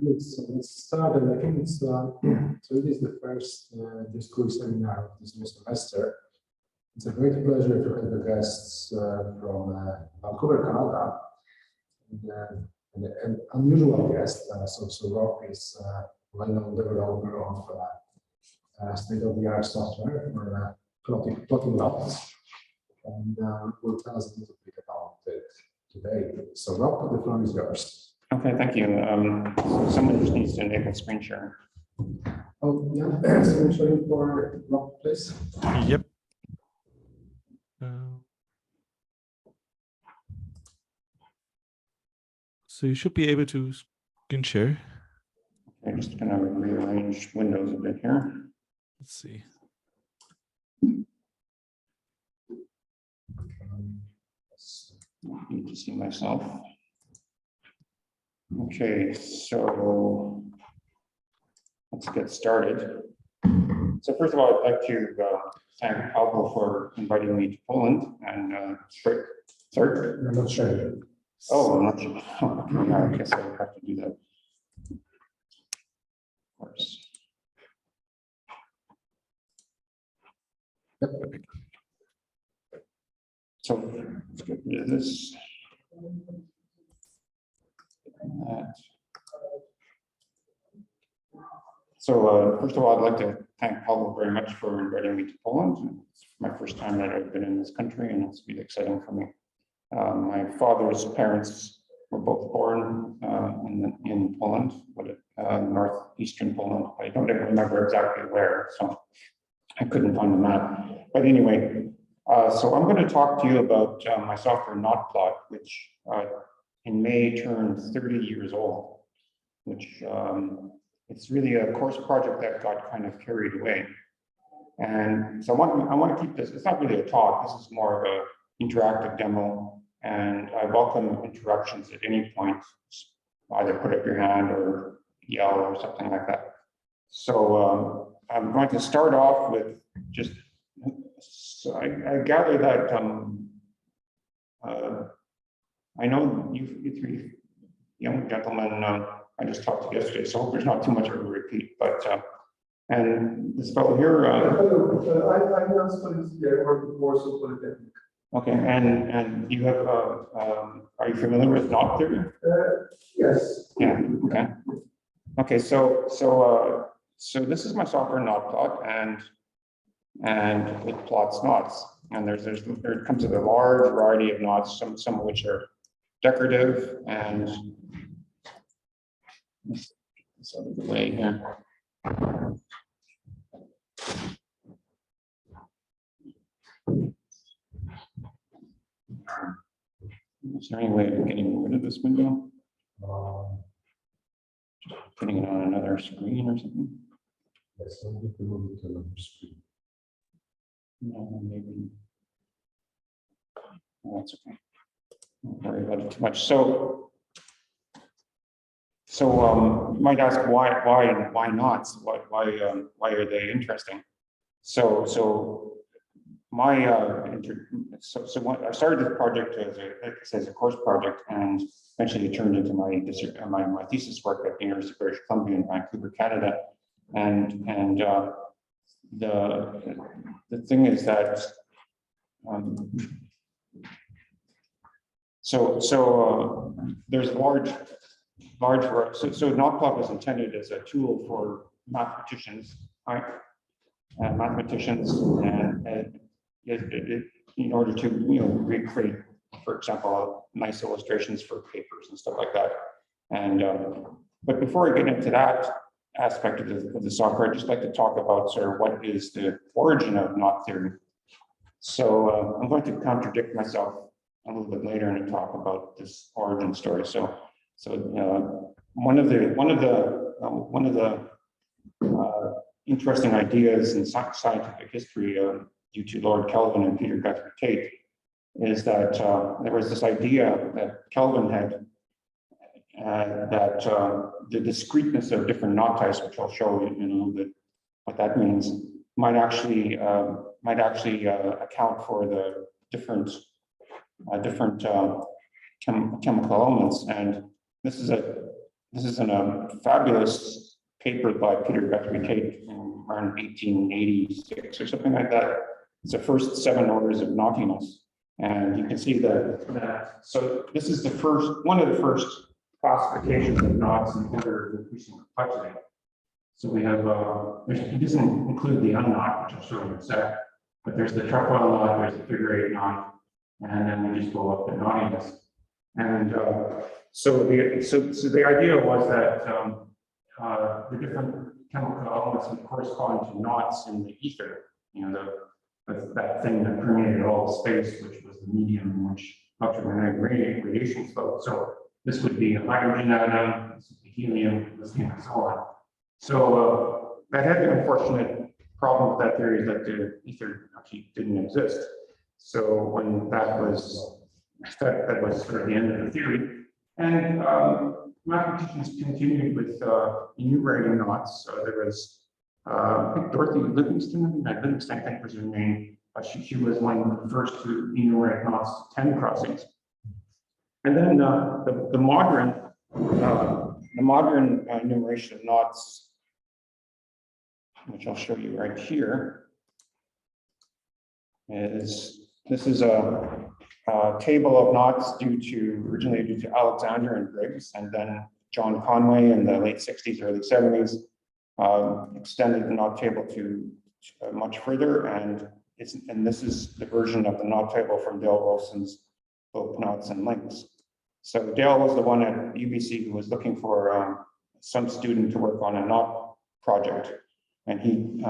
Yes, so let's start, and I think it's so it is the first discourse seminar of this new semester. It's a great pleasure to have the guests from Vancouver, Canada, and an unusual guest. So Rob is a well-known developer of state-of-the-art software for plotting dots, and will tell us a little bit about it today. So Rob, the floor is yours. Okay, thank you. So someone just needs to enable screen sharing. Oh, yeah, screen sharing for Rob, please. Yep. So you should be able to screen share. I'm just going to rearrange windows a bit here. Let's see. I need to see myself. Okay, so let's get started. So first of all, I'd like to thank Pablo for inviting me to Poland. And sorry? I'm not sure. Oh, I'm not sure. Okay, I guess I have to do that. Of course. So let's get rid of this. So first of all, I'd like to thank Pablo very much for inviting me to Poland. It's my first time that I've been in this country, and it's really exciting for me. My father's parents were both born in Poland, northeastern Poland. I don't even remember exactly where, so I couldn't find the map. But anyway, so I'm going to talk to you about my software KnotPlot, which in May turned 30 years old, which it's really a course project that got kind of carried away. And so I want to keep this, it's not really a talk, this is more of an interactive demo, and I welcome interruptions at any point. Either put up your hand or yell or something like that. So I'm going to start off with just, so I gather that I know you three young gentlemen I just talked to yesterday, so I hope there's not too much of a repeat. But and this fellow here. I'm not studying here or the course of Polytechnic. Okay, and you have are you familiar with knot theory? Yes. Yeah. Okay. Okay. So this is my software KnotPlot, and it plots knots. And there comes with a large variety of knots, some of which are decorative, and this out of the way here. Is there any way of getting rid of this window? Putting it on another screen or something? Yes, I need to move it to another screen. No, maybe. Oh, that's okay. Don't worry about it too much. So you might ask why knots? Why are they interesting? So my when I started this project as a course project, and eventually it turned into my thesis work at the University of British Columbia in Vancouver, Canada. And the thing is that there's so KnotPlot was intended as a tool for mathematicians, right? Mathematicians, and in order to recreate, for example, nice illustrations for papers and stuff like that. And but before I get into that aspect of the software, I'd just like to talk about sort of what is the origin of knot theory. So I'm going to contradict myself a little bit later and talk about this origin story. So one of the interesting ideas in scientific history due to Lord Kelvin and Peter Guthrie Tait is that there was this idea that Kelvin had that the discreteness of different knot types, which I'll show you in a little bit what that means, might actually account for the different chemical elements. And this is this is in a fabulous paper by Peter Guthrie-Tate around 1886 or something like that. It's the first 7 orders of knottiness. And you can see that, so this is one of the first classifications of knots in order of increasing complexity. So we have, it doesn't include the unknot, which I'll show you in a sec, but there's the trefoil knot, there's the figure 8 knot, and then we just go up to knottiness. And so the idea was that the different chemical elements would correspond to knots in the ether, you know, that thing that permeated all of space, which was the medium in which electromagnetic radiation flowed. So this would be a hydrogen atom, this would be helium, lithium, and so on. So that had the unfortunate problem with that theory that the ether actually didn't exist. So when that was sort of the end of the theory, and mathematicians continued with enumerating knots. So there was, I think Dorothy Livingston, I think was her name. She was one of the first to enumerate knots to 10 crossings. And then the modern enumeration of knots, which I'll show you right here, this is a table of knots originally due to Alexander and Briggs, and then John Conway in the late 60s, early 70s extended the knot table to much further, and this is the version of the knot table from Dale Wilson's book Knots and Links. So Dale was the one at UBC who was looking for some student to work on a knot project, and he's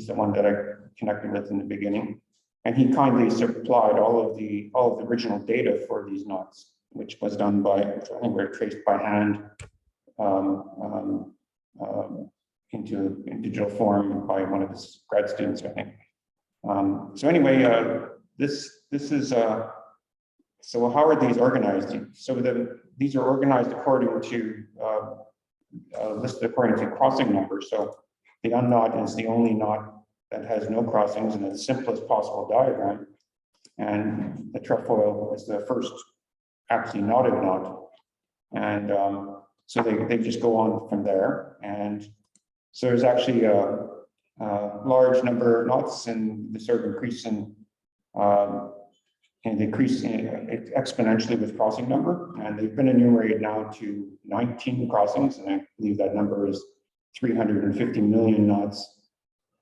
the one that I connected with in the beginning. And he kindly supplied all of the original data for these knots, which was done by, I think were traced by hand into in digital form by one of his grad students, I think. So anyway, this is so how are these organized? So these are organized according to listed according to crossing numbers. So the unknot is the only knot that has no crossings in the simplest possible diagram. And the trefoil is the first actually knotted knot. And so they just go on from there. And so there's actually a large number of knots, and they sort of increase exponentially with crossing number. And they've been enumerated now to 19 crossings. And I believe that number is 350 million knots.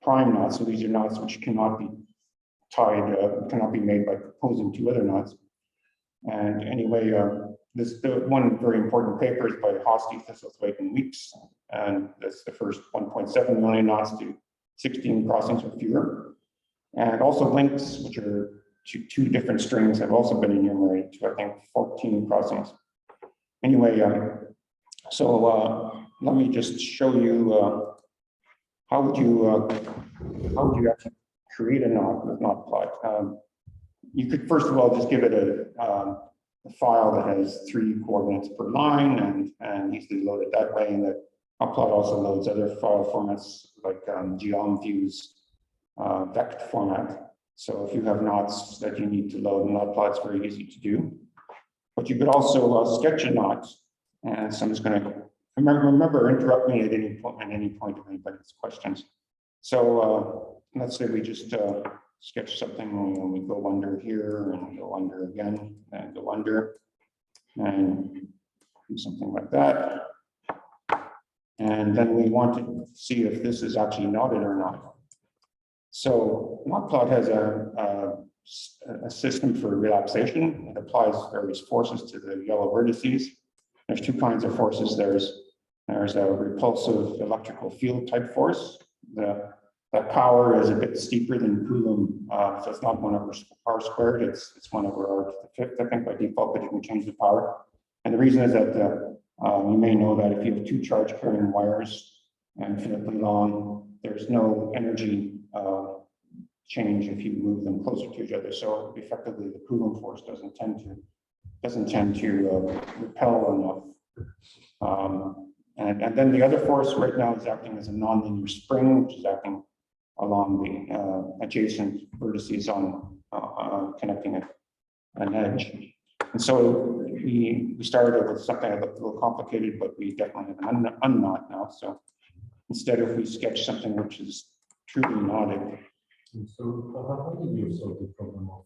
Prime knots, so these are knots which cannot be tied, cannot be made by composing 2 other knots. And anyway, the one very important paper is by Hosty, Thistlethwaite, and Weeks, and that's the first 1.7 million knots to 16 crossings or fewer. And also links, which are two different strings, have also been enumerated to, I think, 14 crossings. Anyway, let me just show you how would you actually create a knot with KnotPlot? You could first of all just give it a file that has 3 coordinates per line and easily load it that way. And that KnotPlot also loads other file formats like geomview's vect format. So if you have knots that you need to load, KnotPlot is very easy to do. But you could also sketch a knot, and so I'm just going to remember interrupt me at any point if anybody has questions. So let's say we just sketch something, and we go under here and go under again and go under and do something like that. And then we want to see if this is actually knotted or not. So KnotPlot has a system for relaxation. It applies various forces to the yellow vertices. There's 2 kinds of forces. There's a repulsive electrical field type force. That power is a bit steeper than Coulomb, so it's not 1/r squared. It's 1/r⁵ I think by default, but you can change the power. And the reason is that you may know that if you have 2 charge carrying wires infinitely long, there's no energy change if you move them closer to each other. So effectively, the Coulomb force doesn't tend to repel enough. And then the other force right now is acting as a nonlinear spring, which is acting along the adjacent vertices on connecting an edge. And so we started with something a little complicated, but we definitely have an unknot now. So instead, if we sketch something which is truly knotted, And so how did you solve the problem of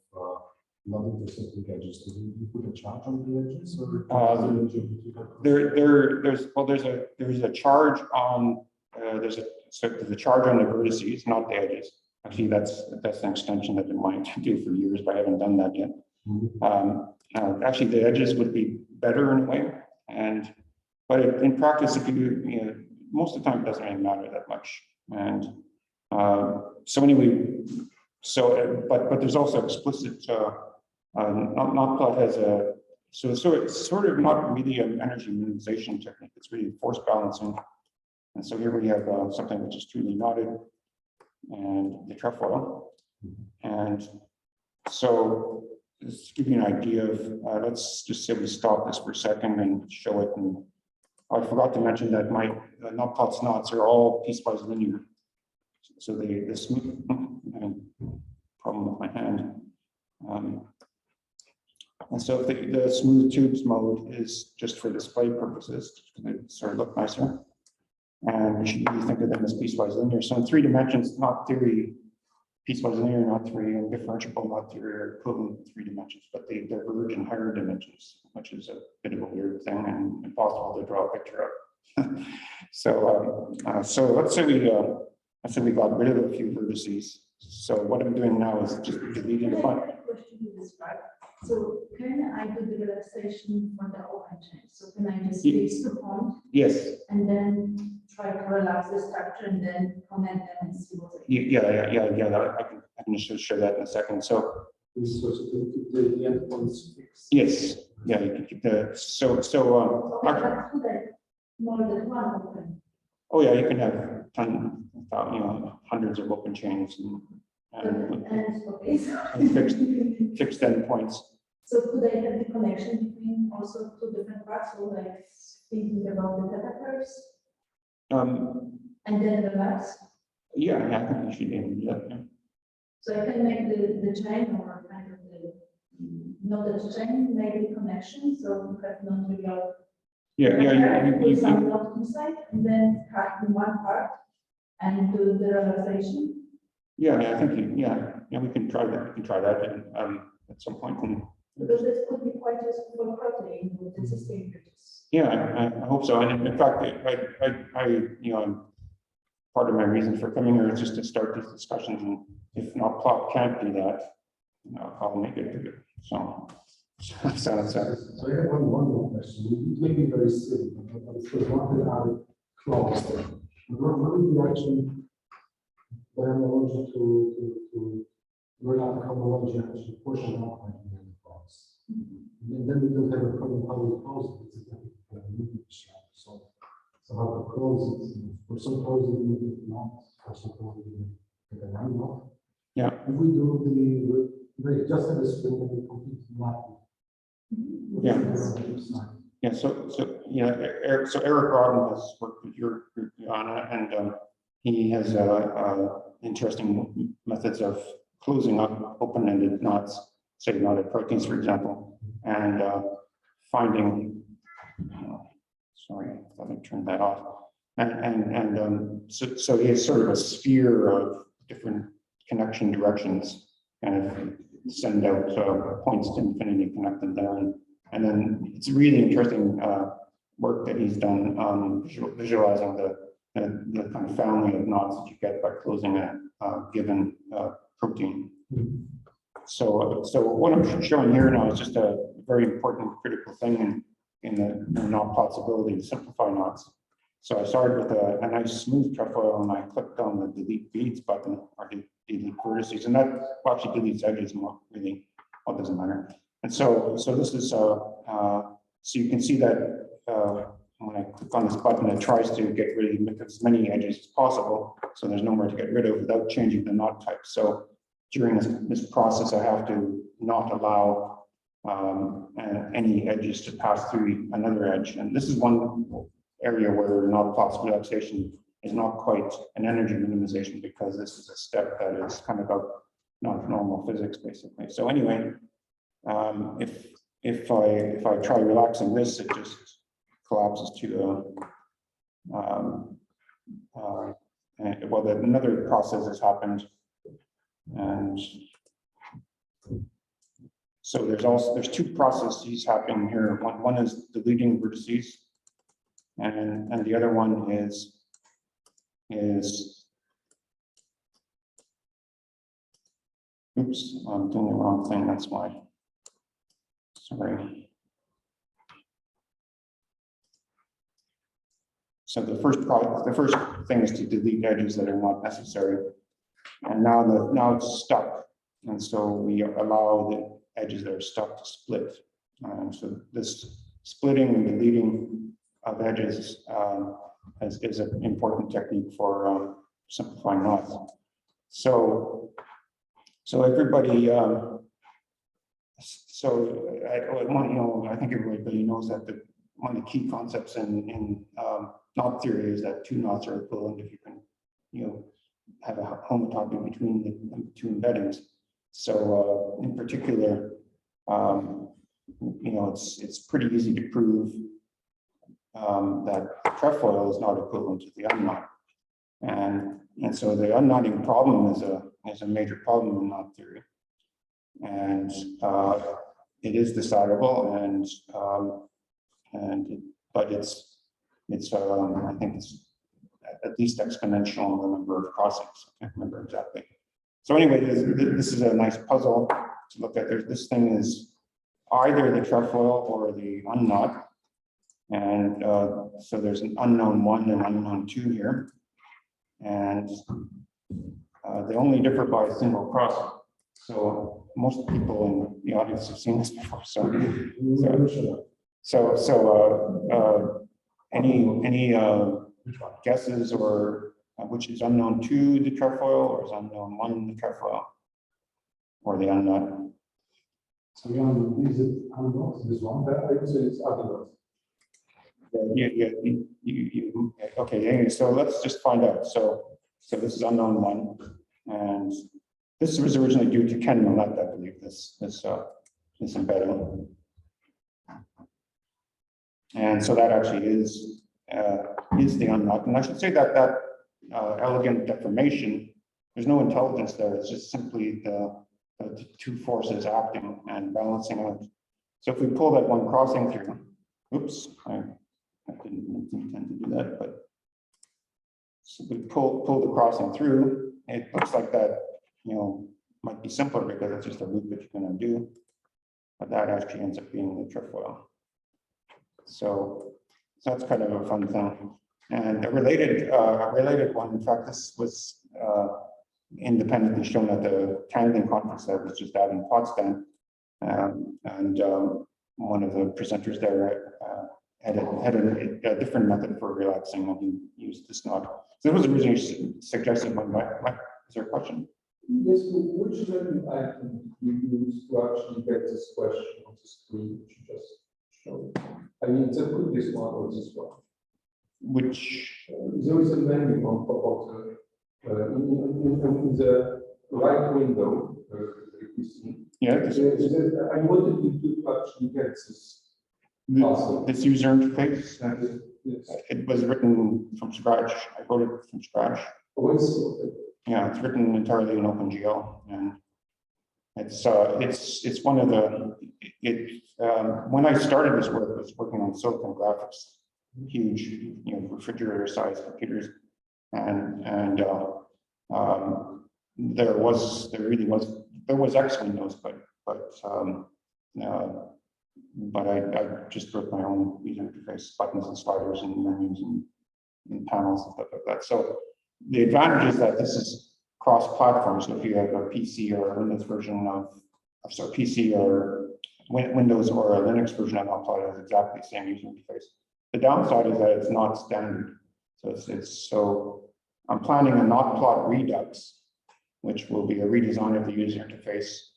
not intersecting edges? Did you put a charge on the edges, or there's a charge on there's a charge on the vertices, not the edges. Actually, that's an extension that I've been wanting to do for years, but I haven't done that yet. Actually, the edges would be better in a way, but in practice, if most of the time it doesn't really matter that much. And so anyway, but there's also explicit. KnotPlot has it's sort of not really an energy minimization technique. It's really force balancing. And so here we have something which is truly knotted, and the trefoil. And so just to give you an idea of, let's just say we stop this for a second and show it. And I forgot to mention that my KnotPlot's knots are all piecewise linear. So the smooth, problem with my hand. And so the smooth tubes mode is just for display purposes, to sort of look nicer. And we should really think of them as piecewise linear. So in 3 dimensions, knot theory, piecewise linear knot theory, and differentiable knot theory are equivalent in 3 dimensions, but they diverge in higher dimensions, which is a bit of a weird thing and impossible to draw a picture of. So let's say we got rid of a few vertices. So what I'm doing now is just deleting a bunch. So can I do the relaxation on the open chain? So can I just fix the point? Yes. And then try to relax the structure and then connect them and see what it is? Yeah. I can just show that in a second. So the endpoints fixed? yes, yeah, you can keep the More than one open. oh yeah, you can have hundreds of open chains and fixed endpoints. So could I have the connection between also 2 different parts, or like thinking about the theta curves? And then relax? Yeah, I think you should be able to do that. Yeah. So I can make the chain or kind of the knotted chain, make the connection, so you have not real. You some knot inside, and then cut in one part and do the relaxation. Yeah, I think we can try that. We can try that at some point. Because it could be quite useful for protein with existing bridges. Yeah, I hope so. And in fact, part of my reason for coming here is just to start these discussions. And if KnotPlot can't do that, I'll make it do it. So I have one more question. It may be very silly, but it's the one that I closed. What is the actually biology to rely on homology actually push an outline in the clause? And then we don't have a problem how we close it. It's a so how to close it. For some closing we need not, for some closing we need not. Yeah. If we do the just have a string and we complete the Yeah. So Eric Rodden has worked with your group, Joanna, and he has interesting methods of closing up open-ended knots, say knotted proteins, for example, and finding. Sorry, I thought I turned that off. So he has sort of a sphere of different connection directions, kind of send out points to infinity, connect them there, and then it's really interesting work that he's done on visualizing the kind of family of knots that you get by closing a given protein. So what I'm showing here now is just a very important critical thing in the knot possibility to simplify knots. So I started with a nice smooth trefoil, and I clicked on the delete beads button, or delete vertices, and that actually deletes edges more, really. Well, it doesn't matter. And so this is so you can see that when I click on this button, it tries to get rid of as many edges as possible, so there's nowhere to get rid of without changing the knot type. So during this process, I have to not allow any edges to pass through another edge. And this is one area where KnotPlot's relaxation is not quite an energy minimization, because this is a step that is kind of not normal physics, basically. So anyway, if I try relaxing this, it just collapses to well, another process has happened, and so there's two processes happening here. One is deleting vertices, and the other one is oops, I'm doing the wrong thing. That's why. Sorry. So the first thing is to delete edges that are not necessary, and now it's stuck, and so we allow the edges that are stuck to split. So this splitting and deleting of edges is an important technique for simplifying knots. So everybody, I think everybody knows that one of the key concepts in knot theory is that two knots are equivalent if you can, have a homotopy between the two embeddings. So in particular, it's pretty easy to prove that the trefoil is not equivalent to the unknot, and so the unknotting problem is a major problem in knot theory, and it is decidable, but it's I think it's at least exponential in the number of crossings. I can't remember exactly. So anyway, this is a nice puzzle to look at. This thing is either the trefoil or the unknot, and so there's an unknown 1 and unknown 2 here, and they only differ by a single crossing. So most people in the audience have seen this before. Any guesses, or which is unknown 2 the trefoil, or is unknown 1 the trefoil, or the unknot? So is it unknown? This one, I would say it's unknown. Okay, anyway, so let's just find out. So this is unknown 1, and this was originally due to Ken Millett, I believe, this embedding. And so that actually is the unknot. And I should say that elegant deformation, there's no intelligence there. It's just simply the two forces acting and balancing out. So if we pull that one crossing through, oops, I didn't intend to do that, but so we pull the crossing through, it looks like that, might be simpler because it's just a loop that you can undo, but that actually ends up being the trefoil. So that's kind of a fun thing. And a related one, in fact, this was independently shown at the Tangling conference that was just out in Potsdam. One of the presenters there had a different method for relaxing when he used this knot. So it was originally suggested by Mike. Is there a question? Yes, which learning item you use to actually get this question on the screen which you just showed? I mean, there could be this one or this one. Which? There is a menu on top of in the right window, if you see. Yeah. And what did you do to actually get this? This user interface, Yes. it was written from scratch. I wrote it from scratch. Oh, I see. Okay. Yeah, it's written entirely in OpenGL, and it's one of the when I started this work, I was working on silicon graphics, huge, refrigerator-sized computers, and there was X Windows, but I just wrote my own user interface, buttons and sliders and menus and panels and stuff like that. So the advantage is that this is cross-platform. So if you have a PC or a Windows version PC or Windows or a Linux version of KnotPlot, it has exactly the same user interface. The downside is that it's not standard. So I'm planning a KnotPlot Redux, which will be a redesign of the user interface,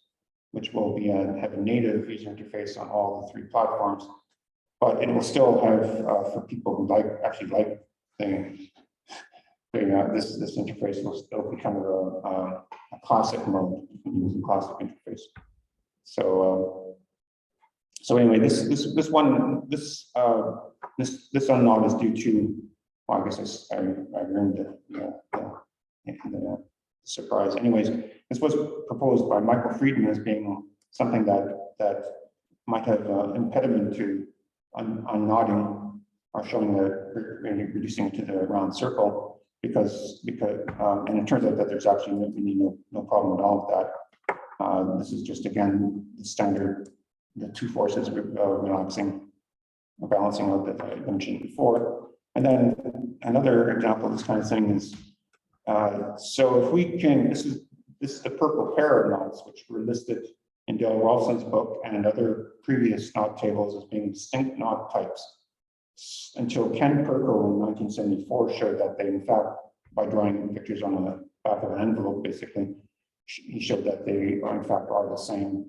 which will be have a native user interface on all the 3 platforms, but it will still have for people who actually like this interface will still be kind of a classic mode. You can use a classic interface. So So anyway, this unknot is due to, well, I guess I learned the surprise. Anyways, this was proposed by Michael Friedman as being something that might have impediment to unknotting or showing reducing it to the round circle because and it turns out that there's actually no problem at all with that. This is just again the standard, the two forces relaxing or balancing out that I mentioned before. And then another example of this kind of thing is so if we can, this is the purple pair of knots which were listed in Dale Rolfson's book and other previous knot tables as being distinct knot types until Ken Perko in 1974 showed that they, in fact, by drawing pictures on the back of an envelope, basically, he showed that they in fact are the same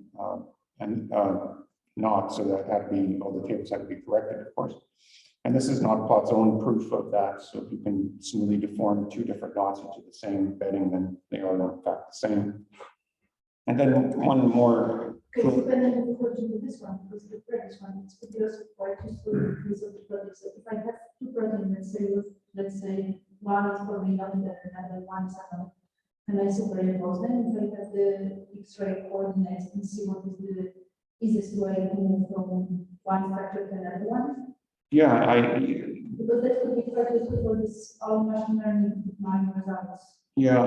knot, so that had to be, all the tables had to be corrected, of course. And this is KnotPlot's own proof of that. So if you can smoothly deform two different knots into the same bedding, then they are in fact the same. And then one more. Okay, so then before to do this one, because the previous one, it's because quite useful because of the product. So if I have two proteins, let's say one is for me and another one is unknown, and I separate those, then if I have the X-ray coordinates and see what is the easiest way to move from one structure to another one. Yeah, Because that could be quite useful for this all machine learning mind results. Yeah,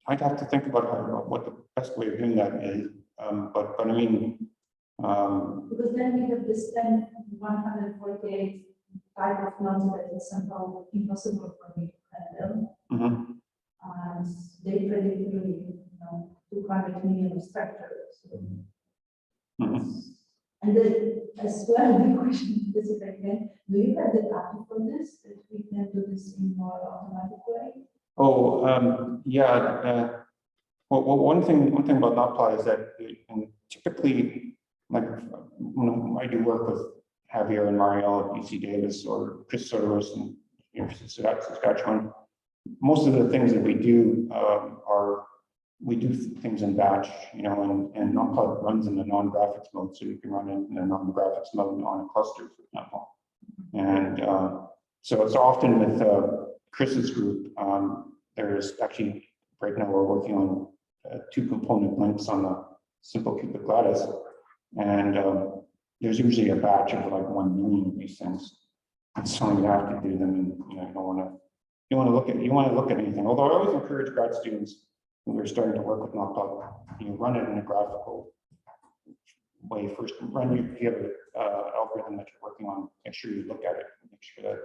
I'd have to think about what the best way of doing that is. But I mean, because then we have this 148 type of knots that is somehow impossible for me to handle. And they predict really, 200 million structures. And then as well, the question is if I can, do you have the data for this, that we can do this in more automatic way? Oh, yeah. Well, one thing about KnotPlot is that typically, like when I do work with Javier and Mario at UC Davis or Chris Soros and University of Saskatchewan, most of the things that we do we do things in batch, and KnotPlot runs in the non-graphics mode, so you can run it in a non-graphics mode on a cluster, for example. And so it's often with Chris's group, there's actually, right now we're working on 2 component links on a simple cubic lattice. And there's usually a batch of like 1 million of these things. And so you have to do them, and you don't want to look at anything. Although I always encourage grad students when we're starting to work with KnotPlot, run it in a graphical way first. If you have an algorithm that you're working on, make sure you look at it, make sure that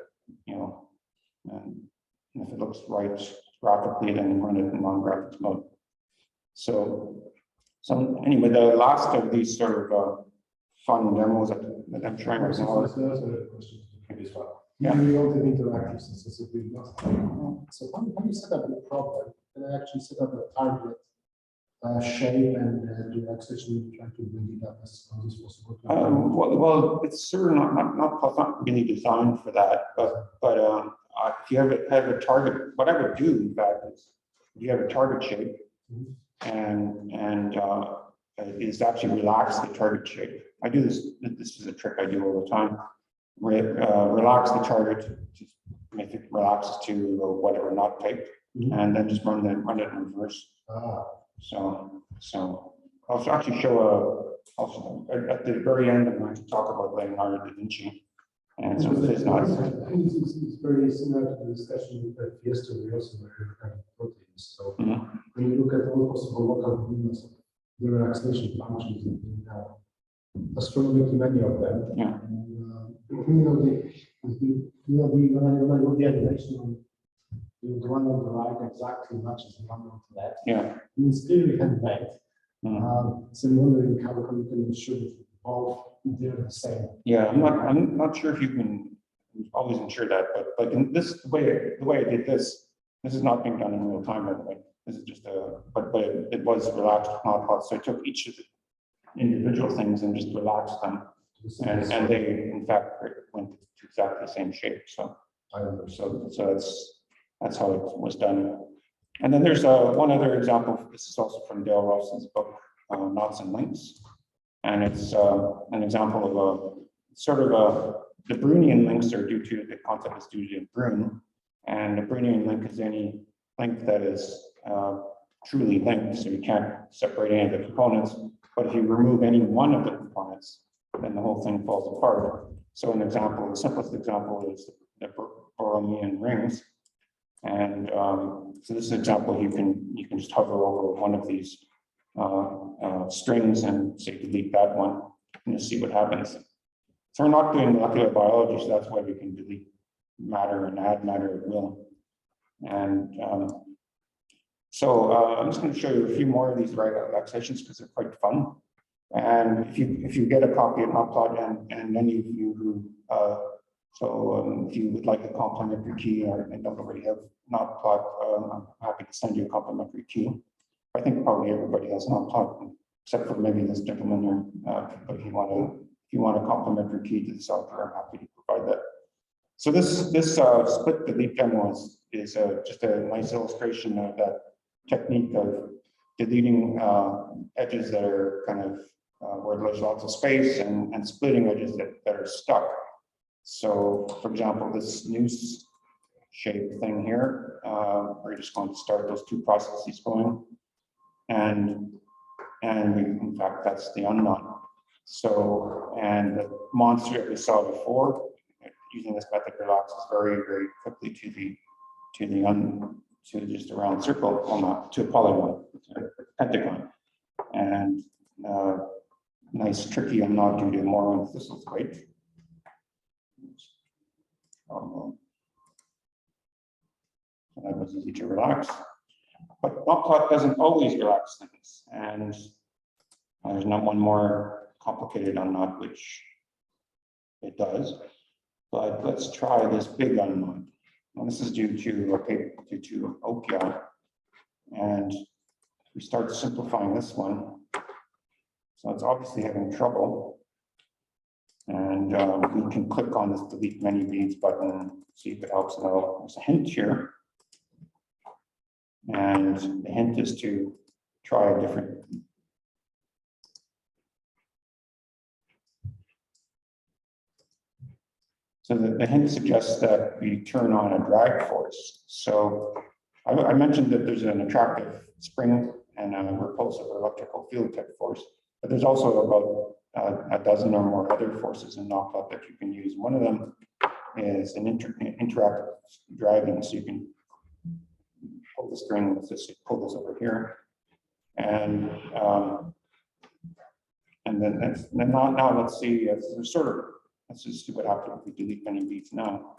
and if it looks right graphically, then run it in non-graphics mode. So anyway, the last of these sort of fun demos that I'm trying right now. That's another question to the previous one. Yeah. You wanted interactive since it's a big loss. So how you set up the problem? Can I actually set up a target shape and do actually try to bring it up as close as possible? Well, it's sort of not really designed for that, but if you have a target, what I would do, in fact, is you have a target shape, and is actually relax the target shape. I do this. This is a trick I do all the time. Relax the target, just make it relax to whatever knot type, and then just run it in reverse. So I'll actually show also at the very end. I'm going to talk about Leonardo da Vinci and some of his knots. It's very similar to the discussion we had yesterday also where we had proteins. So when you look at all possible local movements of the relaxation functions, you have astronomically many of them. Yeah. When I look at the animation, the one on the right exactly matches the one on the left. Yeah. It's clearly handmade. So I'm wondering how you can ensure that both they're the same. Yeah, I'm not sure if you can always ensure that, but in the way I did this is not being done in real time, by the way. This is just but it was relaxed KnotPlot. So I took each of the individual things and just relaxed them. And they, in fact, went to exactly the same shape. So that's how it was done. And then there's one other example. This is also from Dale Ross's book, Knots and Links. And it's an example of the Brownian links are due to, the concept is due to Brun. And a Brownian link is any link that is truly linked, so you can't separate any of the components. But if you remove any one of the components, then the whole thing falls apart. So an example, the simplest example is the Borromean rings. And so this is an example, you can just hover over one of these strings and say delete that one, and you'll see what happens. So we're not doing molecular biology, so that's why we can delete matter and add matter at will. And I'm just going to show you a few more of these relaxations because they're quite fun. And if you get a copy of KnotPlot, and any of you who if you would like a complimentary key and don't already have KnotPlot, I'm happy to send you a complimentary key. I think probably everybody has KnotPlot, except for maybe this gentleman here. But if you want a complimentary key to the software, I'm happy to provide that. So this split delete demo is just a nice illustration of that technique of deleting edges that are kind of where there's lots of space, and splitting edges that are stuck. So, for example, this noose shape thing here, we're just going to start those two processes going, and in fact, that's the unknot. So, and the monster that we saw before, using this method relaxes very, very quickly to just a round circle, well, not to a polygon, to a pentagon, and nice tricky unknot due to more on thistle weight. That was easy to relax, but KnotPlot doesn't always relax things, and there's not one more complicated unknot, which it does. But let's try this big unknot. And this is due to OPI, and we start simplifying this one. So it's obviously having trouble. And we can click on this delete many beads button, see if it helps at all. There's a hint here. And the hint is to try a different. So the hint suggests that we turn on a drag force. So I mentioned that there's an attractive spring and a repulsive electrical field type force, but there's also about a dozen or more other forces in KnotPlot that you can use. One of them is an interactive dragging, so you can pull the string with this, pull this over here, and then now let's see. Let's just see what happens if we delete many beads now.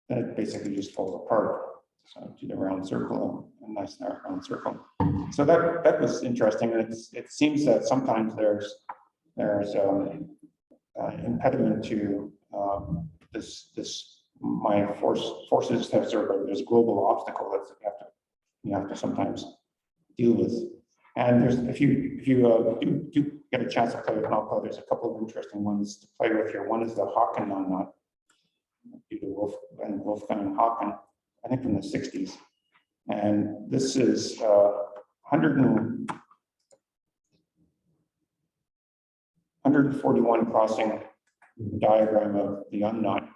Then it basically just falls apart. So do the round circle, a nice round circle. So that was interesting, and it seems that sometimes there's impediment to my forces have there's a global obstacle that you have to sometimes deal with. And if you do get a chance to play with KnotPlot, there's a couple of interesting ones to play with here. One is the Haken unknot, due to Wolfgang Haken, I think from the 60s. And this is 141 crossing diagram of the unknot.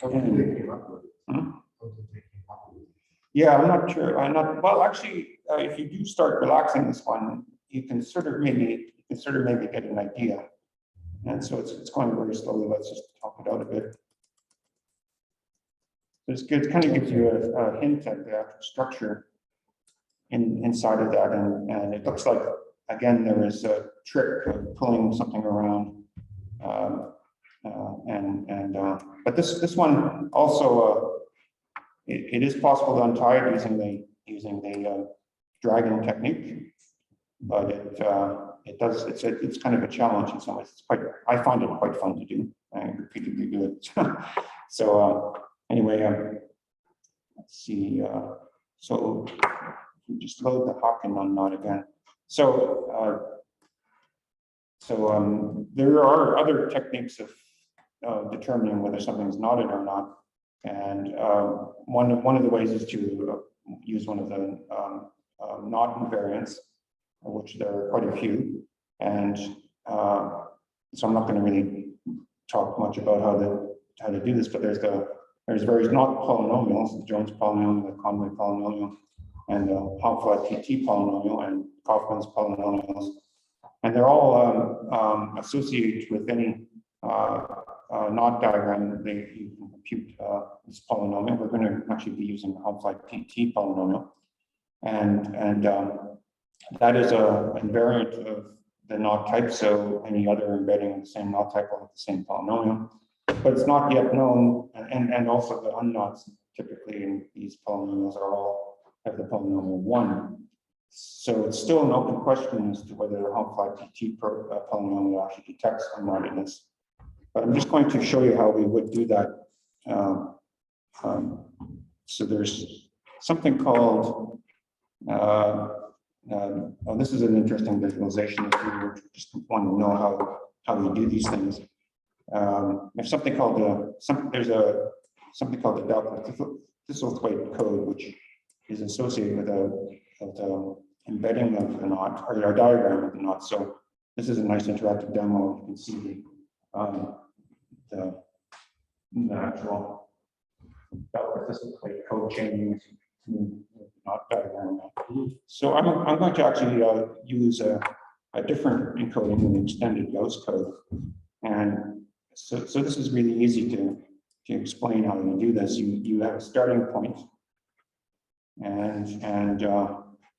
How did they came up with it? Hmm? How did they came up with it? Yeah, I'm not sure. Well, actually, if you do start relaxing this one, you can sort of maybe get an idea. And so it's going very slowly. Let's just talk it out a bit. It's good. It kind of gives you a hint at the actual structure inside of that, and it looks like, again, there is a trick of pulling something around, but this one also it is possible to untie it using the dragging technique, but it's kind of a challenge in some ways. I find it quite fun to do. I repeatedly do it. So anyway, let's see. So we just load the Haken unknot again. So there are other techniques of determining whether something's knotted or not. And one of the ways is to use one of the knot invariants, which there are quite a few. And so I'm not going to really talk much about how to do this, but there's various not polynomials, the Jones polynomial, the Conway polynomial, and the Hopfly-TT polynomial, and Kaufman's polynomials. And they're all associated with any knot diagram that you can compute this polynomial. We're going to actually be using the Hopfly-TT polynomial. And that is a invariant of the knot type, so any other embedding of the same knot type will have the same polynomial. But it's not yet known, and also the unknots typically in these polynomials are all have the polynomial 1. So it's still an open question as to whether the Hopfly-TT polynomial actually detects unknotedness. But I'm just going to show you how we would do that. So there's something called, this is an interesting visualization if you just want to know how we do these things. There's something called the Thistlethwaite code, which is associated with the embedding of the knot, or our diagram of the knot. So this is a nice interactive demo. You can see the actual Thistlethwaite code changing to knot diagram. So I'm going to actually use a different encoding in the extended Gauss code, and so this is really easy to explain how you do this. You have a starting point, and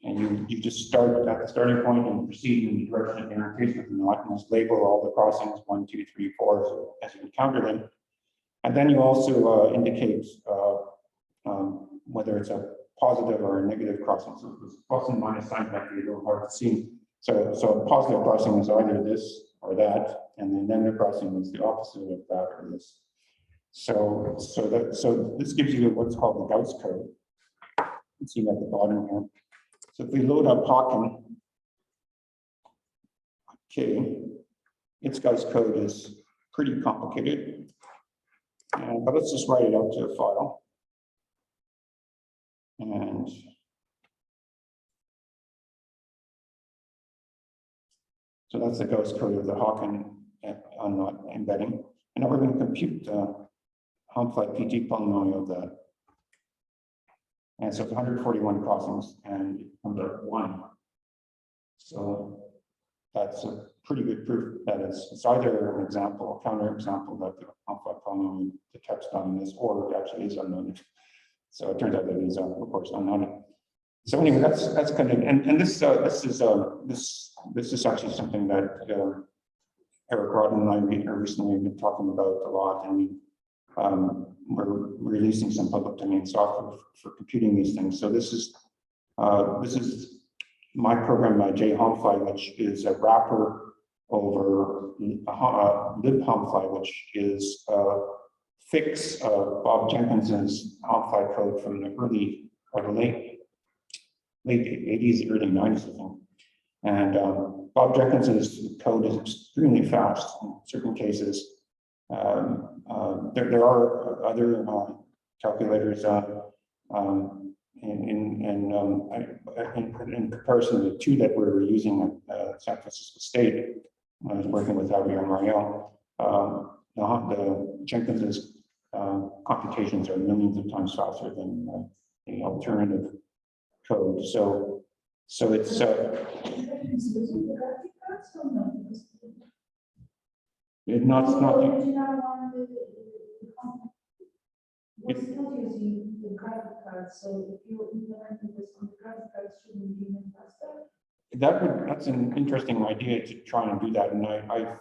you just start at the starting point and proceed in the direction of the orientation of the knot, and just label all the crossings 1, 2, 3, 4 so as you encounter them. And then you also indicate whether it's a positive or a negative crossing. So this plus and minus sign might be a little hard to see. So a positive crossing is either this or that, and the negative crossing is the opposite of that or this. So this gives you what's called the Gauss code. You can see at the bottom here. So if we load up Hawken, okay, its Gauss code is pretty complicated, but let's just write it out to a file. And so that's the Gauss code of the Hawken knot embedding. And now we're going to compute the Hopfly-TT polynomial of that. And so it's 141 crossings, and it comes out 1. So that's a pretty good proof that it's either an example, a counterexample that the Hopfly polynomial detects unknotedness, or it actually is unknown. So it turns out that it is, of course, unknown. So anyway, that's kind of, and this is actually something that Eric Rodden and I recently have been talking about a lot, and we're releasing some public domain software for computing these things. So this is my program by JHopfly, which is a wrapper over libHopfly, which is fix Bob Jenkins's Hopfly code from the early or the late 80s, early 90s, I think. And Bob Jenkins's code is extremely fast in certain cases. There are other calculators in comparison to the two that we're using at San Francisco State. I was working with Javier Mariel. The Jenkins's computations are millions of times faster than the alternative code. So it's not was not using the graphic cards, so if you implemented this on the graphic cards, shouldn't be even faster? That's an interesting idea to try and do that, and I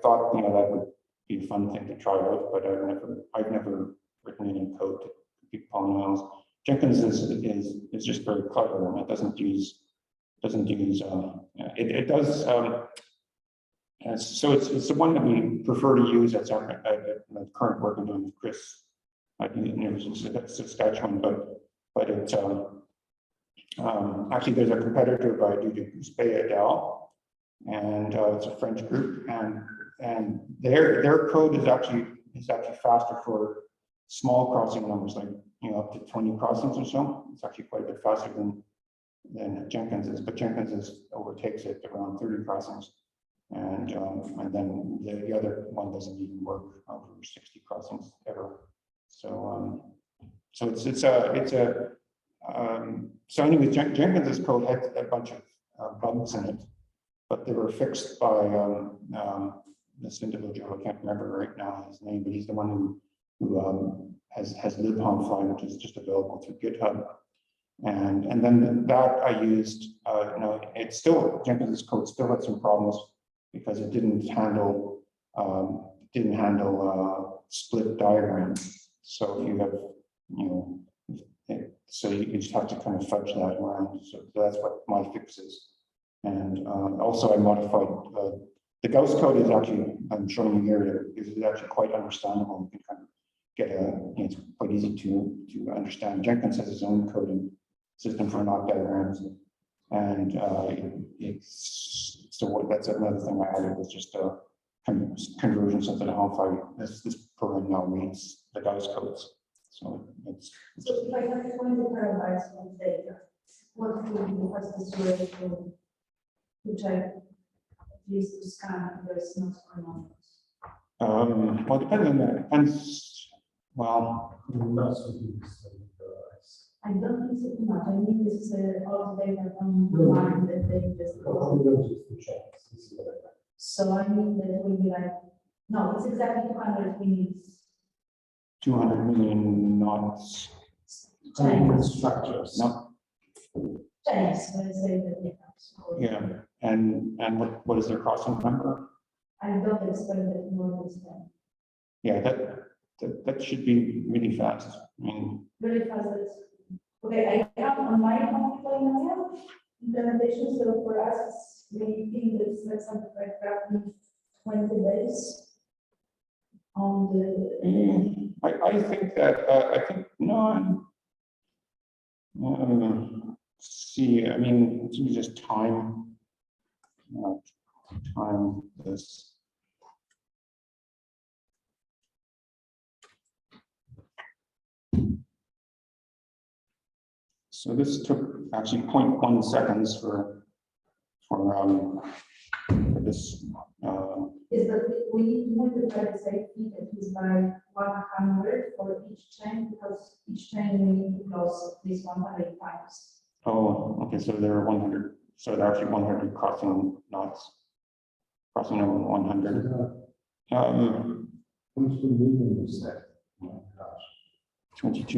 thought that would be a fun thing to try out, but I've never written any code to compute polynomials. Jenkins is just very clever, and it doesn't use it does. So it's the one that we prefer to use at the current work I'm doing with Chris at the University of Saskatchewan, but it's actually there's a competitor by dioscuri-tda, and it's a French group, and their code is actually faster for small crossing numbers, like up to 20 crossings or so. It's actually quite a bit faster than Jenkins is, but Jenkins overtakes it around 30 crossings. And then the other one doesn't even work over 60 crossings ever. So so anyway, Jenkins's code had a bunch of bugs in it, but they were fixed by this individual. I can't remember right now his name, but he's the one who has libhontfly, which is just available through GitHub. And then that I used. It's still, Jenkins's code still had some problems because it didn't handle split diagrams. So you have, so you just have to kind of fudge that around. So that's what my fix is. And also I modified the Gauss code is actually, I'm showing you here, is actually quite understandable. You can kind of get it's quite easy to understand. Jenkins has his own coding system for knot diagrams. And so that's another thing I added, was just a conversion so that this program now reads the Gauss codes. So it's So if I have 20 terabytes of data, what would be the fastest way to check at least to scan if there is not well, depends. Well, I don't think so too much. I mean, this is all the data on the line that they just. So I mean, that will be like, no, it's exactly 200 minutes. 200 million knots. Structures. No. Chains, let's say that, Yeah. And what is their crossing number? I don't expect that more this time. Yeah, that should be really fast. I mean, Really fast. Okay, I have on my computer implementation, so for us, we think that let's say roughly 20 days on the. I think that no. See, I mean, it's just time this. So this took actually 0.1 seconds for this. Is that we need to multiply the safety at least by 100 for each chain, because each chain we need to close at least 100 times. Oh, okay. So there are 100. So there are actually 100 crossing knots. Crossing over 100. 22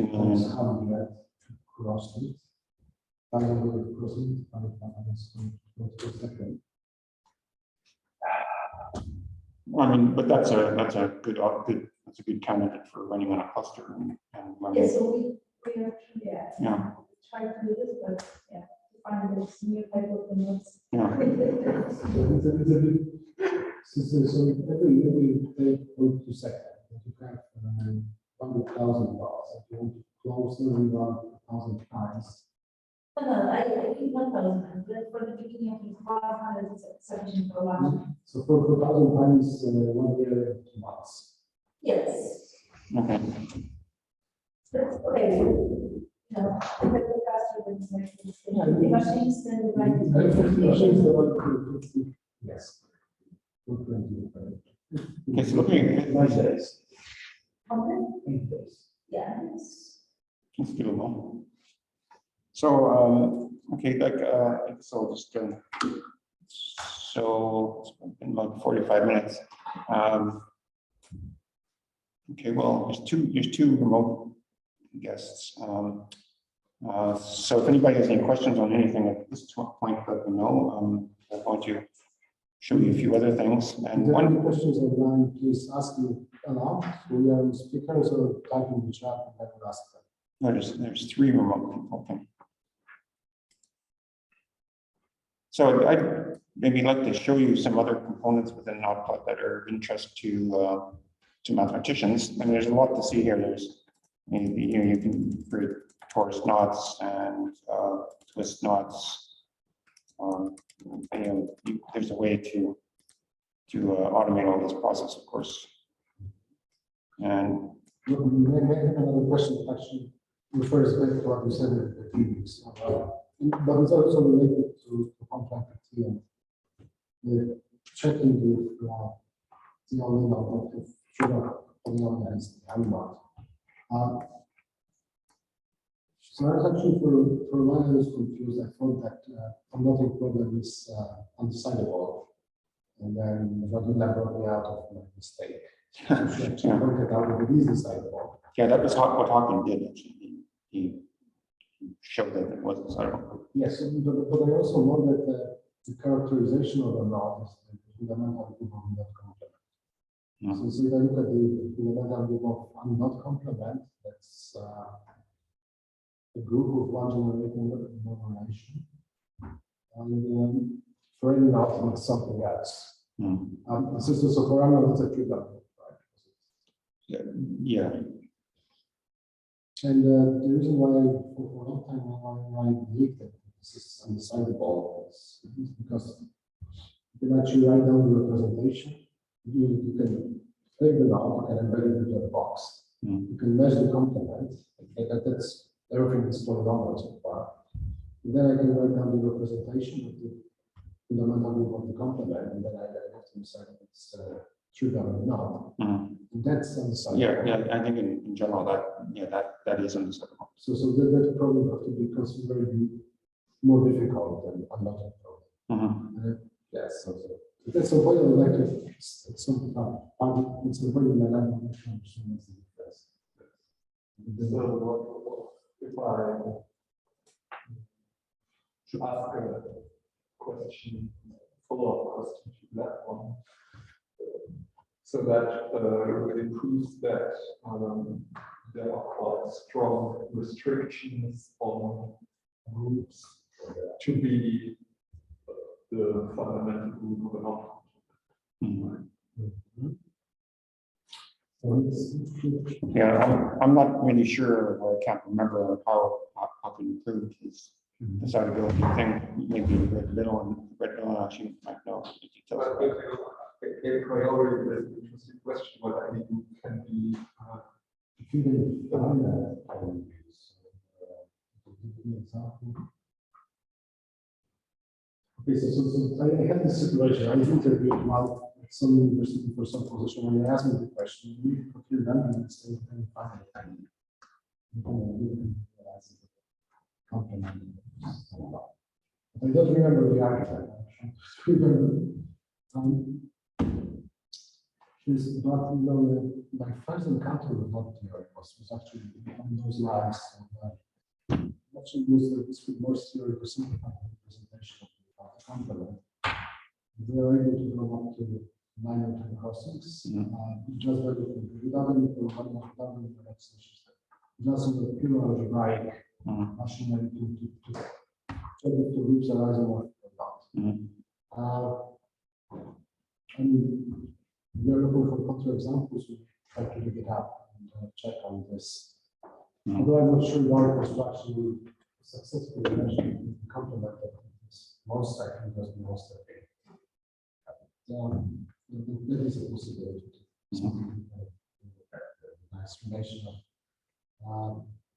million. Crossing. I mean, but that's a good candidate for running on a cluster and running. Yes, so we actually, Yeah. try to do this, but to find this new type of notes. Yeah. So every year we take 0.2 seconds. You have 100,000 bars. If you want to close every 1,000 times. No, I think 1,000, but for the beginning, I think 500 is sufficient for one. So for 1,000 times 1 year, 2 months. Yes. Okay. That's okay. No, the faster than the machines then the right. Yes. Okay, so looking at 9 days. Okay. 8 days. Yeah. it's doable. So okay, so I'll just so it's been about 45 minutes. Okay, well, there's two remote guests. So if anybody has any questions on anything at this point, let me know. I'm going to show you a few other things. And If there are any one, questions online, please ask you aloud. We are speakers or type in the chat and I will ask them. there's 3 remote people. Okay. So I'd maybe like to show you some other components within KnotPlot that are of interest to mathematicians. And there's a lot to see here. There's you can create torus knots and twist knots. There's a way to automate all this process, of course. And We may have another question that actually refers back to what we said in the previous. But it's also related to complex and checking if the only node that polynomial is the unknown. So I was actually for a while I was confused. I thought that unlocking problem is undecidable, and then Radula brought me out of my mistake. She actually pointed out that it is decidable. Yeah, that was what Hawking did actually. He showed that it wasn't decidable. Yes, but I also know that the characterization of a node is the fundamental group of not complement. So if I look at the fundamental group of not complement, that's a group of one generating normalization. And for any node, it's something else. So for a node, it's a triple, right? Yeah. And the reason why, for a long time, why I believe that this is undecidable is because you can actually write down the representation. You can take the node, you can embed it into a box. You can measure the complement. That's everything that's polynomial so far. And then I can write down the representation of the fundamental group of the complement, and then I have to decide if it's trivial or not. That's undecidable. Yeah, I think in general that is undecidable. So that problem have to be considered more difficult than unlocking problem. Yes, so that's the point I would like to at some point. It's the point in my life I want to understand what's the difference. So if I should ask a question, follow-up question to that one, so that it proves that there are quite strong restrictions on groups to be the fundamental group of an object. Yeah, I'm not really sure, or I can't remember how can improve his decidability thing. Maybe Red Little actually might know the details. A priori, there's an interesting question. What any group can be. If you can find that, I will use an example. Okay, so I had this situation. I interviewed some university for some position. When they asked me the question, we put your number and say, can you find it? Complement. I don't remember the architect. I remember. But my first encounter with knot theory was actually on those lines. Actually, this with more theory to simplify the representation of the complement. They are able to go up to 9 or 10 crossings, just without any relaxations. Just in the pure algebraic machinery to check if the groups are isomorphic or not. I mean, we are looking for counterexamples. We try to dig it up and check on this. Although I'm not sure why construction successfully mentioned the complement that is most second does most second. There is a possibility to nice relation of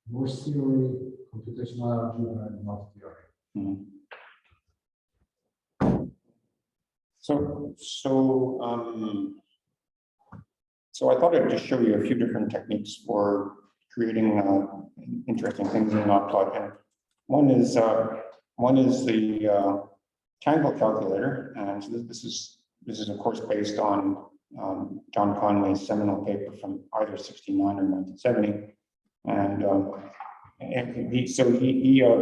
Morse theory, computational algebra, and knot theory. So I thought I'd just show you a few different techniques for creating interesting things in KnotPlot. And one is the tangle calculator, and so this is of course based on John Conway's seminal paper from either '69 or 1970, and he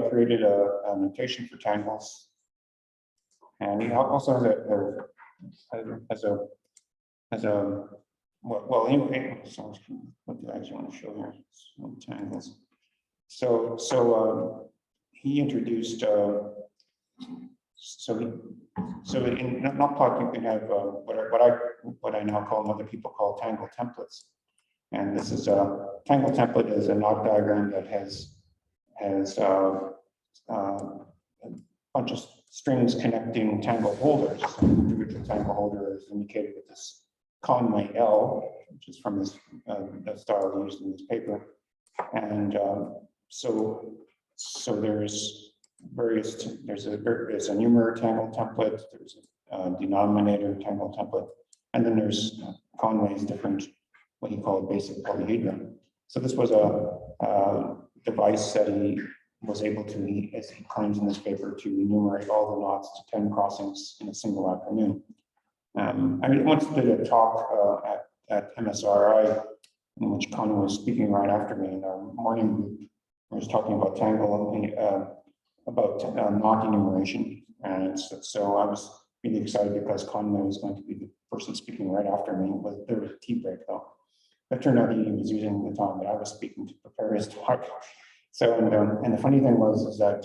created a notation for tangles, and he also has a well, anyway, so what do I actually want to show here? So, tangles. So he introduced. So in KnotPlot you can have what I now call and other people call tangle templates, and this is a tangle template is a knot diagram that has a bunch of strings connecting tangle holders. So the individual tangle holder is indicated with this Conway L, which is from this style used in this paper, and so there's a numerator tangle template, there's denominator tangle template. And then there's Conway's different, what he called basic polyhedra. So this was a device that he was able to, as he claims in this paper, to enumerate all the knots to 10 crossings in a single afternoon. I once did a talk at MSRI in which Conway was speaking right after me in our morning group. I was talking about tangle, about knot enumeration. And so I was really excited because Conway was going to be the person speaking right after me. There was a tea break though. It turned out he was using the time that I was speaking to prepare his talk. So, and the funny thing was that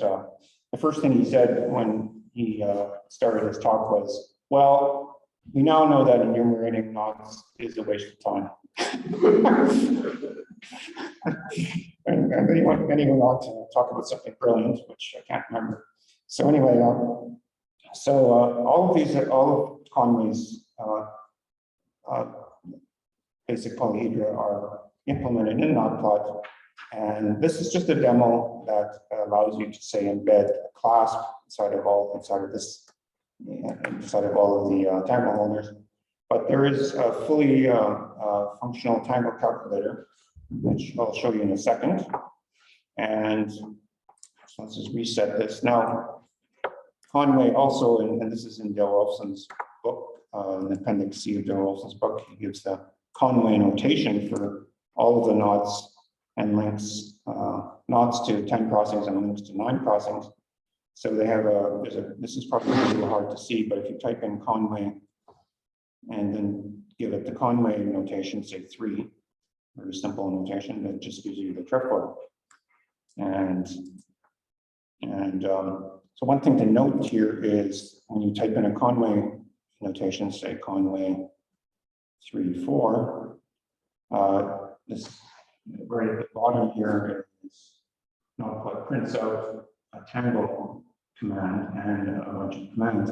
the first thing he said when he started his talk was, well, we now know that enumerating knots is a waste of time. and then he went on to talk about something brilliant, which I can't remember. So anyway, all of Conway's basic polyhedra are implemented in KnotPlot. And this is just a demo that allows you to say embed a clasp inside of all of the tangle holders. But there is a fully functional tangle calculator, which I'll show you in a second. And so let's just reset this. Now, Conway also, and this is in Dale Wolfson's book, in Appendix C of Dale Wolfson's book, he gives the Conway notation for all of the knots and links, knots to 10 crossings and links to 9 crossings. So they have this is probably a little hard to see, but if you type in Conway and then give it the Conway notation, say 3, very simple notation, that just gives you the trefoil. So one thing to note here is when you type in a Conway notation, say Conway 3, 4, this right at the bottom here is KnotPlot prints out a tangle command and a bunch of commands.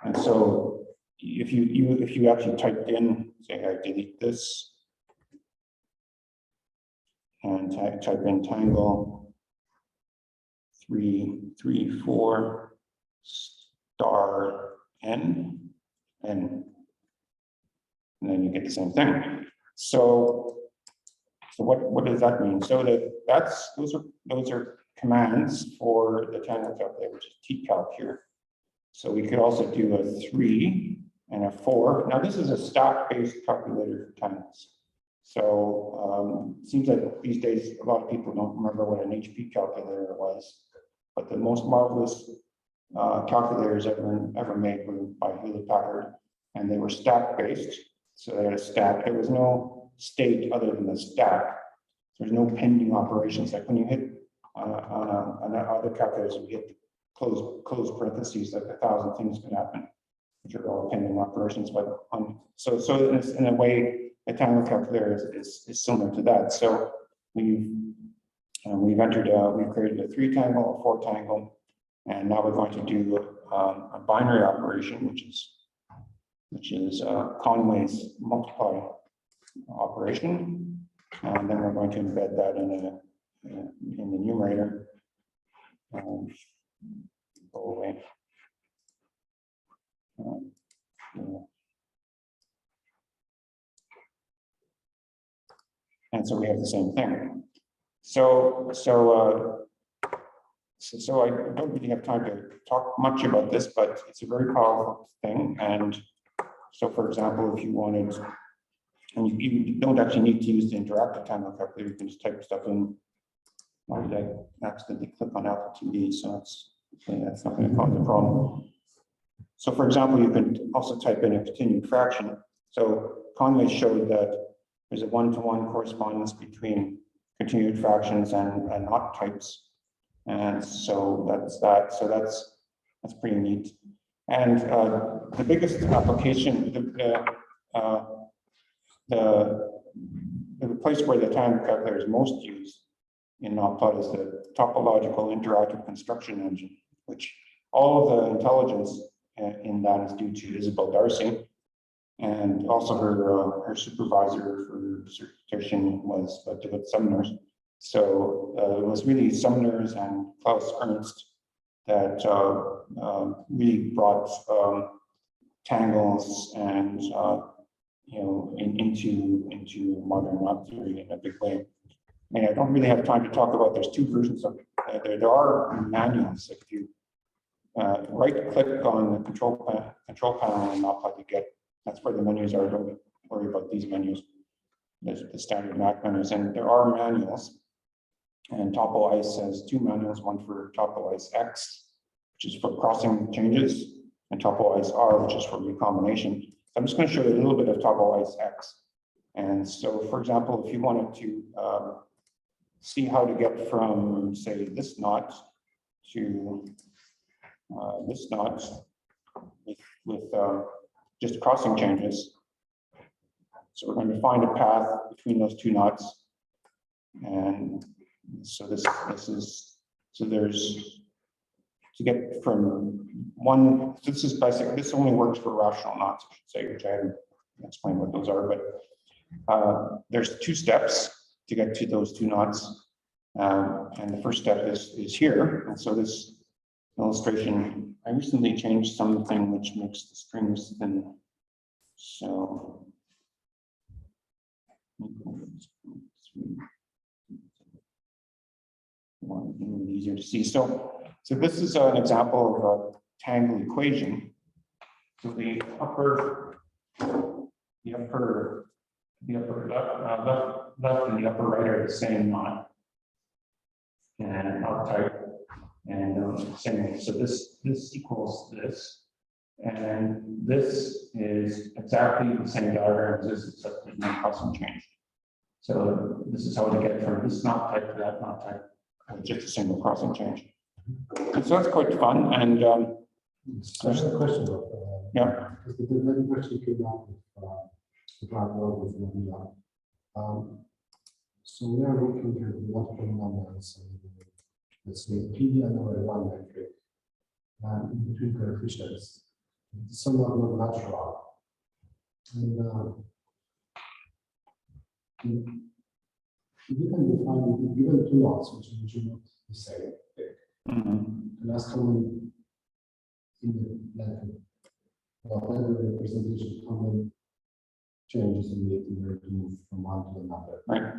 And so if you actually typed in, say I delete this and type in tangle 3, 3, 4 star n, and then you get the same thing. So what does that mean? So those are commands for the tangle calculator, which is tcalc here. So we could also do a 3 and a 4. Now this is a stack-based calculator for tangles. So it seems like these days a lot of people don't remember what an HP calculator was, but the most marvelous calculators ever made were by Hewlett-Packard, and they were stack-based. So they had a stack. There was no state other than the stack. There's no pending operations. Like when you hit on other calculators, you hit close parentheses, like 1,000 things could happen, which are all pending operations. But so in a way, a tangle calculator is similar to that. So we've created a 3 tangle, a 4 tangle, and now we're going to do a binary operation, which is Conway's multiply operation, and then we're going to embed that in the numerator. Go away. And so we have the same thing. So I don't really have time to talk much about this, but it's a very powerful thing. And so, for example, if you wanted, and you don't actually need to use the interactive tangle calculator, you can just type stuff in. Why did I accidentally click on alpha-2d? So that's not going to cause a problem. So, for example, you can also type in a continued fraction. So Conway showed that there's a one-to-one correspondence between continued fractions and knot types. And so that's that. So that's pretty neat. And the biggest application, the place where the tangle calculator is most used in KnotPlot is the topological interactive construction engine, which all of the intelligence in that is due to Isabel Darcy. And also her supervisor for dissertation was David Sumner's. So it was really Sumner's and Klaus Ernst that really brought tangles and into modern knot theory in a big way. I mean, I don't really have time to talk about. There's two versions of it. There are manuals. If you right-click on the control panel in KnotPlot, you get, that's where the menus are. Don't worry about these menus. There's the standard Mac menus, and there are manuals. And TopOICE has two manuals, one for TopOICE X, which is for crossing changes, and TopOICE R, which is for recombination. So I'm just going to show you a little bit of TopOICE X. And so, for example, if you wanted to see how to get from, say, this knot to this knot with just crossing changes. So we're going to find a path between those two knots. And so this is, so there's, to get from one, so this is basic, this only works for rational knots, I should say, which I haven't explained what those are, but there's two steps to get to those two knots. And the first step is here. And so this illustration, I recently changed something which makes the strings thin. So easier to see. So this is an example of a tangle equation. So the upper left and the upper right are the same knot, and uptight and same. So this equals this, and this is exactly the same diagram as this, except there's no crossing change. So this is how to get from this knot type to that knot type with just a single crossing change. And so that's quite fun. And So I have a question about yeah. because the deadline actually came out with the draft algorithm of Milan. So we are looking at multiple numbers, and let's say P and one metric in between coefficients. It's somewhat not natural. And you can define given two knots, which are not the same, and ask how many in the whatever representation, how many changes in it in order to move from one to another. Right.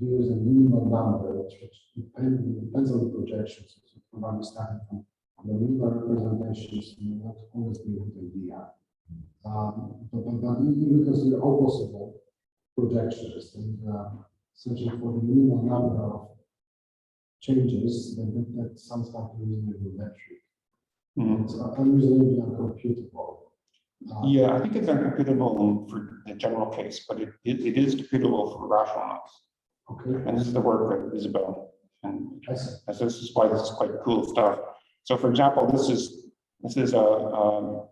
Here is a minimal number, which depends on the projections. So from understanding from the minimal representations, you will not always be a good idea. But you consider all possible projections and searching for the minimal number of changes, then that sounds like a reasonable metric. It's unreasonably uncomputable. Yeah, I think it's uncomputable for the general case, but it is computable for rational knots. Okay. And this is the work of Isabel. And I see. this is why this is quite cool stuff. So for example, this is a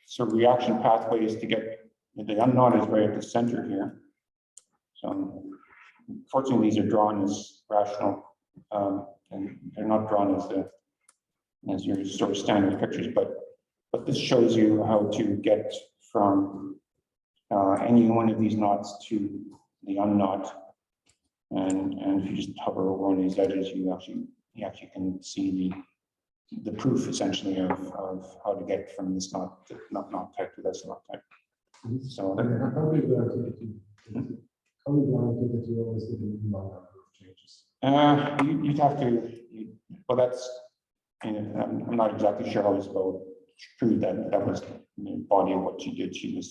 sort of reaction pathways to get the unknot is right at the center here. So unfortunately, these are drawn as rational, and they're not drawn as your sort of standard pictures, but this shows you how to get from any one of these knots to the unknot. And if you just hover over one of these edges, you actually can see the proof essentially of how to get from this knot type to this knot type. So How do you guarantee that you always get a minimal number of changes? you'd have to. Well, that's. I'm not exactly sure how Isabel proved that was the body of what she did. She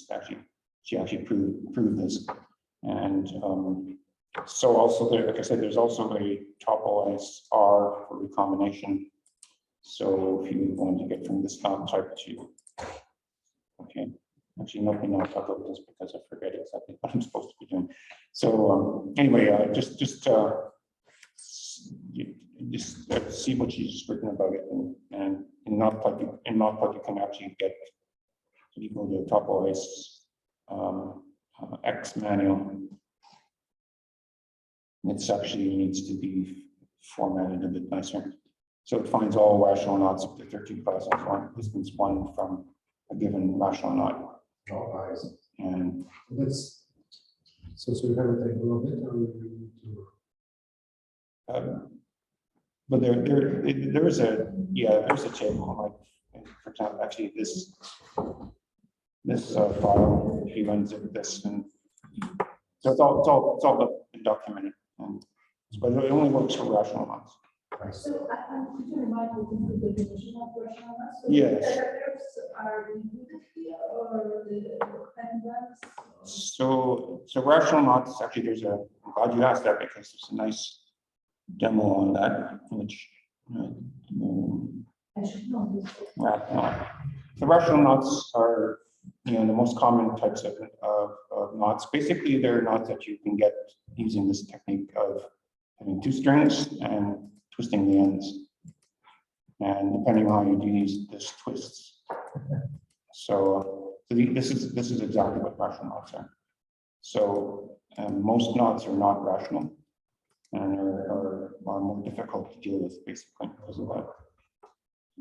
actually proved this, and so also there, like I said, there's also a TopOICE R for recombination. So if you want to get from this knot type to, okay, actually let me not talk about this because I forget exactly what I'm supposed to be doing. So anyway, just see what she's written about it, and in KnotPlot you can actually get, if you go to TopOICE X manual. It actually needs to be formatted a bit nicer. So it finds all rational knots up to 13,000 distance one from a given rational knot. Oh, I see. And That's so you have a table of it, or you need to. but there is a table, like for example, actually this this file, if you unzip this, and so it's all documented. But it only works for rational knots. So, could you remind me of the definition of rational numbers? So Yes. the characters are included here, or the pendants? So rational knots, actually, I'm glad you asked that because there's a nice demo on that, which I should know this. the rational knots are, the most common types of knots. Basically, they're knots that you can get using this technique of having two strings and twisting the ends. And depending on how you do this twists. So this is exactly what rational knots are. So most knots are not rational and are more difficult to deal with, basically, because of that.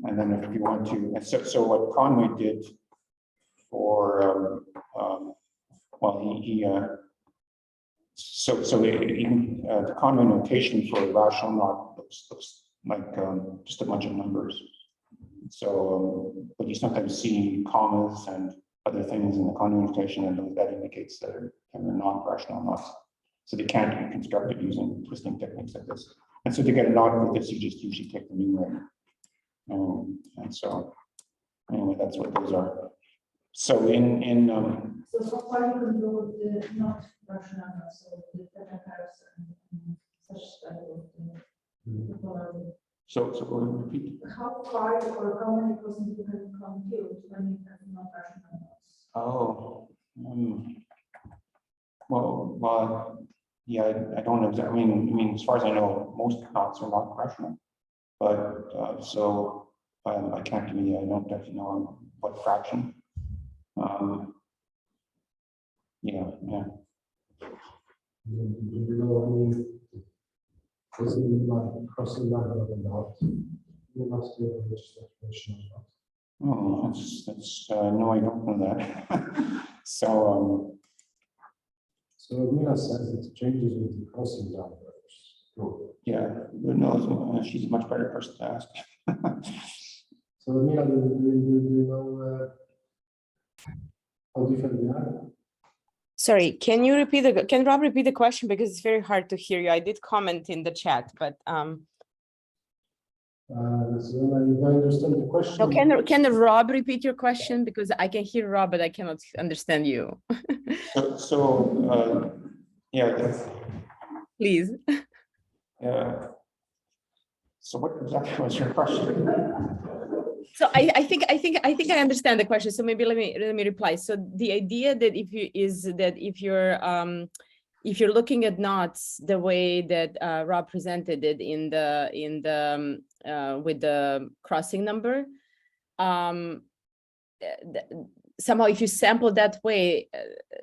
And then if you want to, so what Conway did for the Conway notation for a rational knot looks like just a bunch of numbers. So, but you sometimes see commas and other things in the Conway notation, and that indicates that they're not rational knots. So they can't be constructed using twisting techniques like this. And so to get a knot with this, you just usually take the numerator. And so anyway, that's what those are. So So far you can go with the not rational numbers, so the characters and such type of so we'll repeat. How far or how many percent you can compute when you have not rational numbers? Oh, well, yeah, I don't know exactly. I mean, as far as I know, most knots are not rational, but I can't give you. I don't actually know what fraction. Yeah. Do you know any crossing line of a knot? You must be able to definition of knot. Oh, that's no, I don't know that. So Mila says it changes with the crossing line. yeah, no, she's a much better person to ask. So Mila, do you know how different they are? Sorry, can Rob repeat the question, because it's very hard to hear you. I did comment in the chat, but So if I understand the question. no, can Rob repeat your question, because I can hear Rob, but I cannot understand you. Yeah. Please. Yeah. So what exactly was your question? So I think I understand the question. So maybe let me reply. So the idea that if you're looking at knots the way that Rob presented it in the with the crossing number, somehow if you sample that way,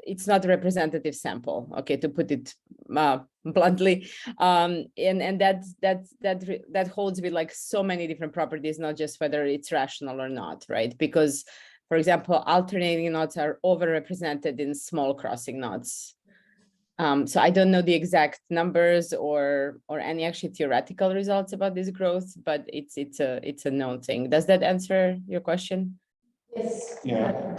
it's not a representative sample, okay, to put it bluntly, and that holds with like so many different properties, not just whether it's rational or not, right? Because, for example, alternating knots are overrepresented in small crossing knots. So I don't know the exact numbers or any actually theoretical results about this growth, but it's a known thing. Does that answer your question? Yes. Yeah.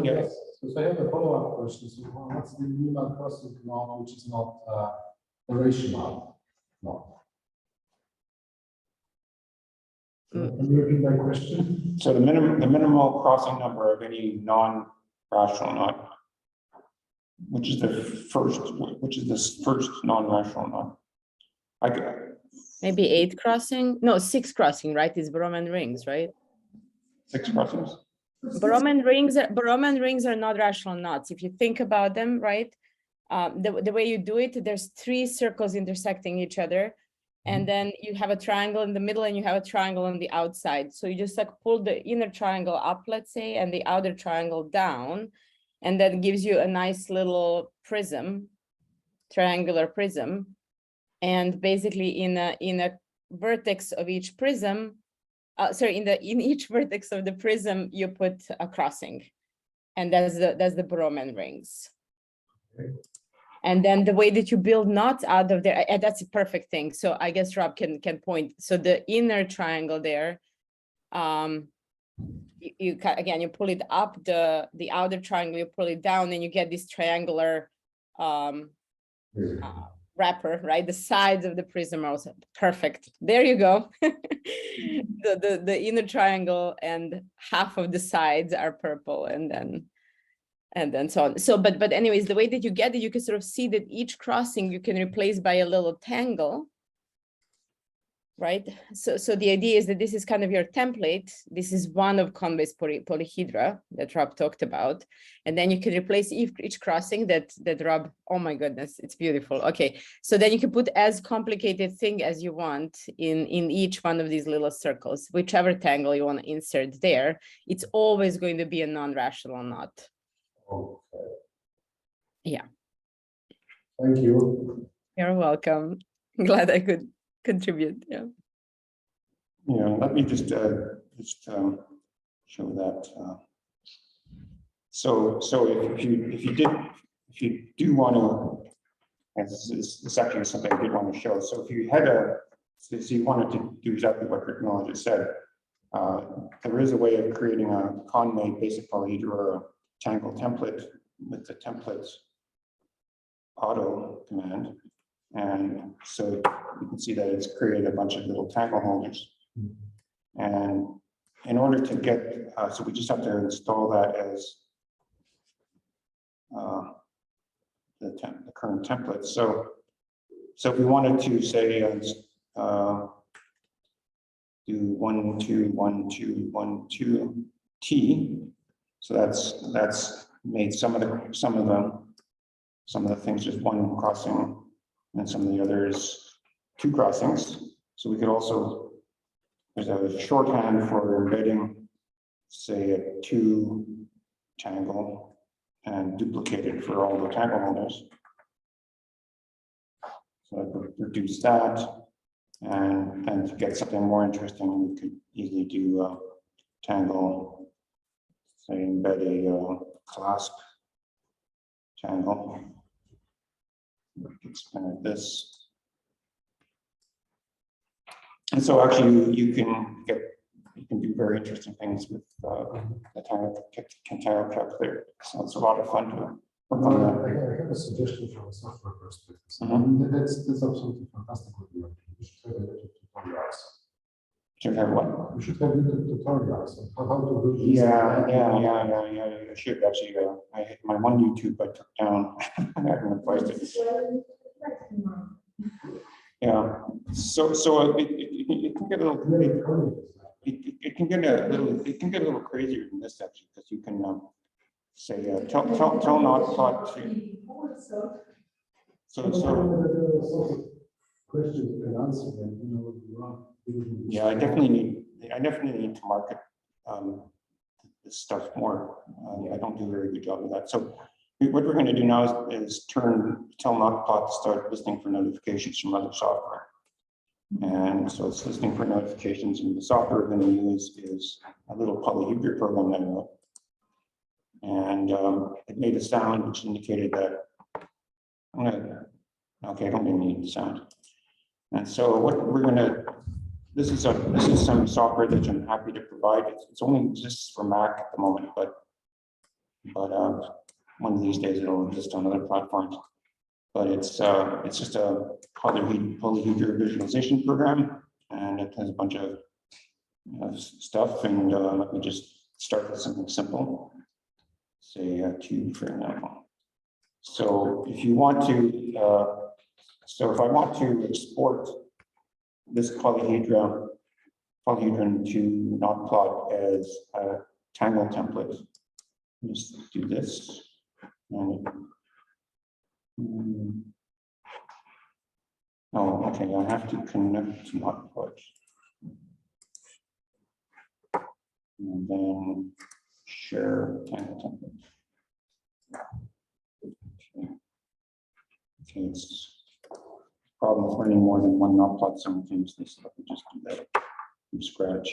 Yes. So I have a follow-up question. So what's the minimal crossing knot, which is not a rational knot? Can you repeat my question? So the minimal crossing number of any non-rational knot, which is this first non-rational knot. Maybe 8 crossing? No, 6 crossing, right? It's Broman rings, right? 6 crossings? Broman rings are not rational knots. If you think about them, right? The way you do it, there's 3 circles intersecting each other. And then you have a triangle in the middle and you have a triangle on the outside. So you just like pull the inner triangle up, let's say, and the outer triangle down. And that gives you a nice little prism, triangular prism. And basically in a vertex of each prism, in each vertex of the prism, you put a crossing. And that's the Broman rings. Okay. And then the way that you build knots out of there, that's a perfect thing. So I guess Rob can point. So the inner triangle there, again, you pull it up, the outer triangle, you pull it down, and you get this triangular wrapper, right? The sides of the prism are also perfect. There you go. the inner triangle and half of the sides are purple, and then so on. So, but anyways, the way that you get it, you can sort of see that each crossing you can replace by a little tangle, right? So the idea is that this is kind of your template. This is one of Conway's polyhedra that Rob talked about. And then you can replace each crossing that Rob, oh my goodness, it's beautiful. Okay, so then you can put as complicated thing as you want in each one of these little circles, whichever tangle you want to insert there. It's always going to be a non-rational knot. Okay. Yeah. Thank you. You're welcome. Glad I could contribute. Yeah. Yeah, let me just show that. So if you do want to, and this is actually something I did want to show. So if you had so you wanted to do exactly what Rick just said, there is a way of creating a Conway basic polyhedra or a tangle template with the templates auto command. And so you can see that it's created a bunch of little tangle holders. And in order to get, so we just have to install that as the current template. So if we wanted to say do 1, 2, 1, 2, 1, 2 T. So that's made some of the things just one crossing, and some of the others two crossings. So we could also, there's a shorthand for embedding, say, a 2 tangle and duplicate it for all the tangle holders. So I could reduce that, and to get something more interesting, we could easily do a tangle, say, embed a clasp tangle. We could spin it this. And so actually you can do very interesting things with the tangle calculator. So it's a lot of fun to work on that. I have a suggestion from a software perspective. That's absolutely fantastic what you are doing. You should have a YouTube tutorials. Should have what? You should have YouTube tutorials on how to do this. Yeah. I should actually. My one YouTube I took down. I haven't replaced it. Yeah. So it can get a little. It can get a little crazier than this actually, because you can say tell KnotPlot to. So questions you can answer them. You know, you are. Yeah, I definitely need to market this stuff more. I don't do a very good job of that. So what we're going to do now is tell KnotPlot to start listening for notifications from other software. And so it's listening for notifications, and the software we're going to use is a little polyhedra program that I wrote. And it made a sound which indicated that okay, I don't even need the sound. And so what we're going to, this is some software that I'm happy to provide. It's only exists for Mac at the moment, but one of these days it'll exist on other platforms. But it's just a polyhedra visualization program, and it has a bunch of stuff. And let me just start with something simple. Say a cube, for example. So if you want to, if I want to export this polyhedron to KnotPlot as a tangle template, just do this. And, oh, okay, I have to connect to KnotPlot. And then share tangle template. Okay, it's a problem with running more than one KnotPlot simultaneously, so let me just do that from scratch.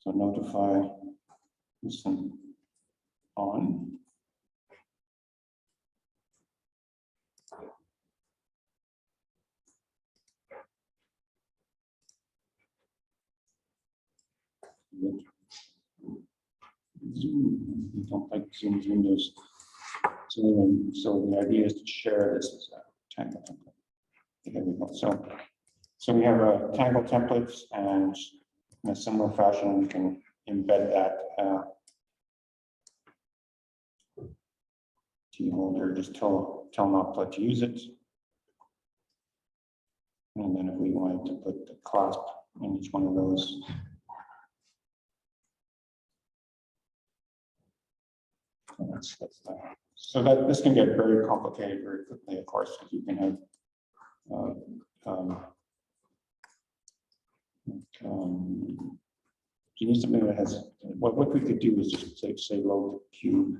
So notify listen on. Zoom, we don't like Zoom's windows. So the idea is to share this as a Tangle template. There we go. So we have a Tangle templates, and in a similar fashion, we can embed that key holder, just tell KnotPlot to use it. And then if we wanted to put the clasp in each one of those. That's that. So that this can get very complicated very quickly, of course, because you can have you need something that has what we could do is just say load the cube